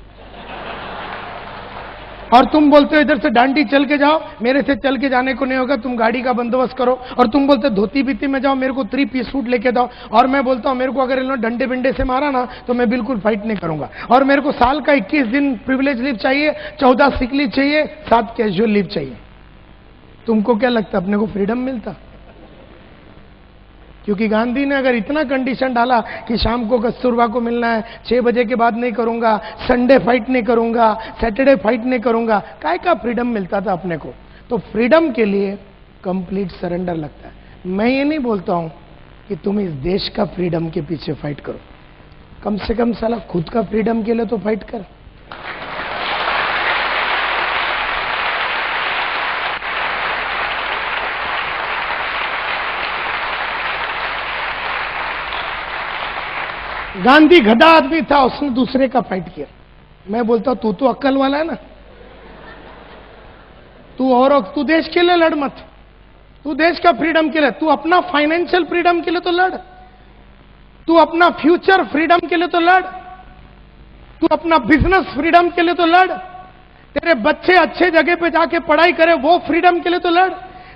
और तुम बोलते हो इधर से डांडी चल के जाओ, मेरे से चल के जाने को नहीं होगा, तुम गाड़ी का बंदोबस्त करो। और तुम बोलते धोती बीती में जाओ, मेरे को 3 पीस सूट लेके जाओ। और मैं बोलता हूं मेरे को अगर इन्होंने डंडे बिंडे से मारा ना तो मैं बिल्कुल फाइट नहीं करूंगा। और मेरे को साल का 21 दिन प्रिविलेज लीव चाहिए, 14 सिक लीव चाहिए, 7 कैजुअल लीव चाहिए। तुमको क्या लगता अपने को फ्रीडम मिलता? क्योंकि गांधी ने अगर इतना कंडीशन डाला कि शाम को कस्तूरबा को मिलना है, 6 बजे के बाद नहीं करूंगा, संडे फाइट नहीं करूंगा, सैटरडे फाइट नहीं करूंगा, काय का फ्रीडम मिलता था अपने को? तो फ्रीडम के लिए कंप्लीट सरेंडर लगता है। मैं ये नहीं बोलता हूं कि तुम इस देश का फ्रीडम के पीछे फाइट करो, कम से कम साला खुद का फ्रीडम के लिए तो फाइट कर। गांधी गधा आदमी था, उसने दूसरे का फाइट किया। मैं बोलता हूं तू तो अक्ल वाला है ना, तू देश के लिए लड़ मत, तू देश का फ्रीडम के लिए, तू अपना फाइनेंशियल फ्रीडम के लिए तो लड़, तू अपना फ्यूचर फ्रीडम के लिए तो लड़, तू अपना बिजनेस फ्रीडम के लिए तो लड़, तेरे बच्चे अच्छे जगह पे जाके पढ़ाई करे वो फ्रीडम के लिए तो लड़,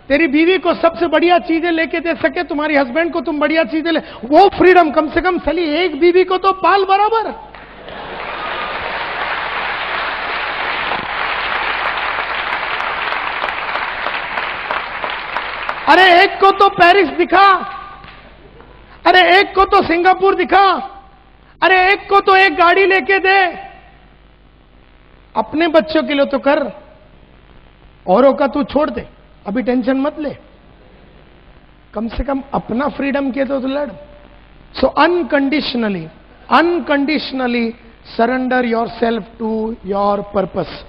तेरी बीवी को सबसे बढ़िया चीजें लेके दे सके, तुम्हारी हस्बैंड को तुम बढ़िया चीजें ले, वो फ्रीडम। कम से कम सली एक बीवी को तो पाल बराबर। अरे एक को तो पेरिस दिखा, अरे एक को तो सिंगापुर दिखा, अरे एक को तो एक गाड़ी लेके दे। अपने बच्चों के लिए तो कर, औरों का तू छोड़ दे, अभी टेंशन मत ले, कम से कम अपना फ्रीडम के तो लड़। So unconditionally surrender yourself to your purpose.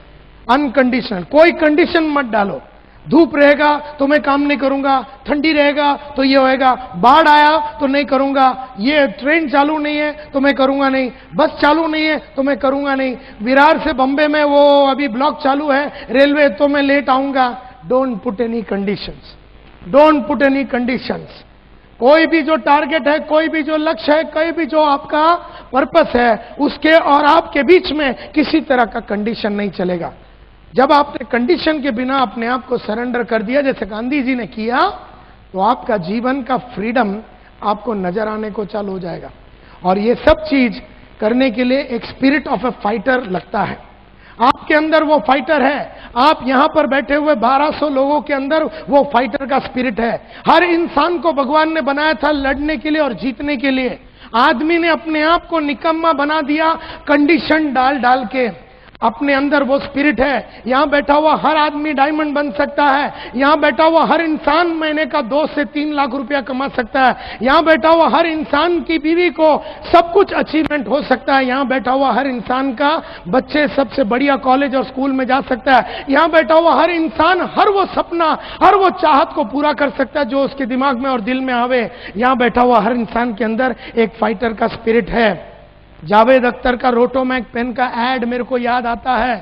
Unconditional, कोई कंडीशन मत डालो। धूप रहेगा तो मैं काम नहीं करूंगा, ठंडी रहेगा तो ये होएगा, बाढ़ आया तो नहीं करूंगा, ये ट्रेन चालू नहीं है तो मैं करूंगा नहीं, बस चालू नहीं है तो मैं करूंगा नहीं, विरार से बंबई में वो अभी ब्लॉक चालू है रेलवे तो मैं लेट आऊंगा। Don't put any conditions, don't put any conditions. कोई भी जो टारगेट है, कोई भी जो लक्ष्य है, कोई भी जो आपका पर्पस है, उसके और आपके बीच में किसी तरह का कंडीशन नहीं चलेगा। जब आपने कंडीशन के बिना अपने आप को सरेंडर कर दिया जैसे गांधी जी ने किया, तो आपका जीवन का फ्रीडम आपको नजर आने को चालू हो जाएगा। और ये सब चीज करने के लिए एक स्पिरिट ऑफ ए फाइटर लगता है। आपके अंदर वो फाइटर है। आप यहां पर बैठे हुए 1200 लोगों के अंदर वो फाइटर का स्पिरिट है। हर इंसान को भगवान ने बनाया था लड़ने के लिए और जीतने के लिए। आदमी ने अपने आप को निकम्मा बना दिया कंडीशन डाल डाल के। अपने अंदर वो स्पिरिट है। यहां बैठा हुआ हर आदमी डायमंड बन सकता है। यहां बैठा हुआ हर इंसान महीने का 2 से 3 लाख रुपया कमा सकता है। यहां बैठा हुआ हर इंसान की बीवी को सब कुछ अचीवमेंट हो सकता है। यहां बैठा हुआ हर इंसान का बच्चे सबसे बढ़िया कॉलेज और स्कूल में जा सकता है। यहां बैठा हुआ हर इंसान हर वो सपना, हर वो चाहत को पूरा कर सकता है जो उसके दिमाग में और दिल में आवे। यहां बैठा हुआ हर इंसान के अंदर एक फाइटर का स्पिरिट है। जावेद अख्तर का रोटोमैक पेन का एड मेरे को याद आता है।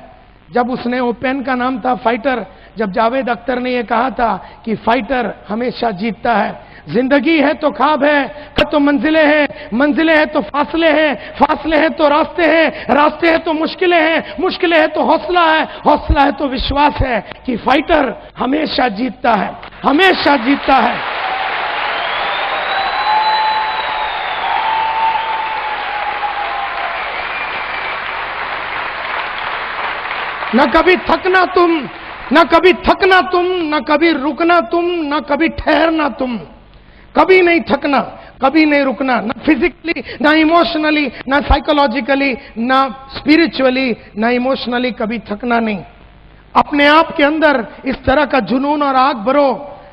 जब उसने, वो पेन का नाम था फाइटर, जब जावेद अख्तर ने यह कहा था कि फाइटर हमेशा जीतता है। जिंदगी है तो ख्वाब है तो मंजिलें हैं, मंजिलें हैं तो फासले हैं, फासले हैं तो रास्ते हैं, रास्ते हैं तो मुश्किलें हैं, मुश्किलें हैं तो हौसला है, हौसला है तो विश्वास है कि फाइटर हमेशा जीतता है, हमेशा जीतता है। न कभी थकना तुम, न कभी थकना तुम, न कभी रुकना तुम, न कभी ठहरना तुम। कभी नहीं थकना, कभी नहीं रुकना, ना फिजिकली, ना इमोशनली, ना साइकोलॉजिकली, ना स्पिरिचुअली, ना इमोशनली, कभी थकना नहीं। अपने आप के अंदर इस तरह का जुनून और आग भरो,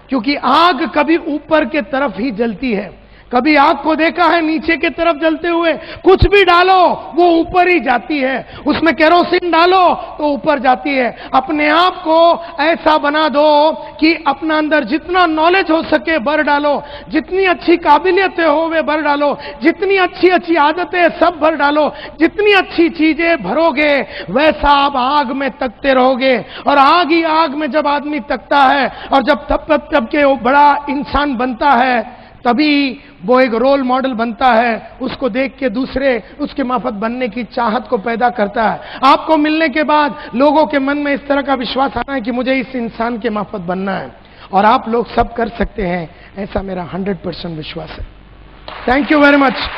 क्योंकि आग कभी ऊपर के तरफ ही जलती है। कभी आग को देखा है नीचे की तरफ जलते हुए? कुछ भी डालो वो ऊपर ही जाती है। उसमें केरोसिन डालो तो ऊपर जाती है। अपने आप को ऐसा बना दो कि अपना अंदर जितना नॉलेज हो सके भर डालो, जितनी अच्छी काबिलियतें हो वे भर डालो, जितनी अच्छी अच्छी आदतें सब भर डालो। जितनी अच्छी चीजें भरोगे वैसा आप आग में तकते रहोगे। और आग ही आग में जब आदमी तकता है और जब तब के वो बड़ा इंसान बनता है, तभी वो एक रोल मॉडल बनता है। उसको देख के दूसरे उसके माफत बनने की चाहत को पैदा करता है। आपको मिलने के बाद लोगों के मन में इस तरह का विश्वास आना है कि मुझे इस इंसान के माफत बनना है, और आप लोग सब कर सकते हैं, ऐसा मेरा 100% विश्वास है। Thank you very much.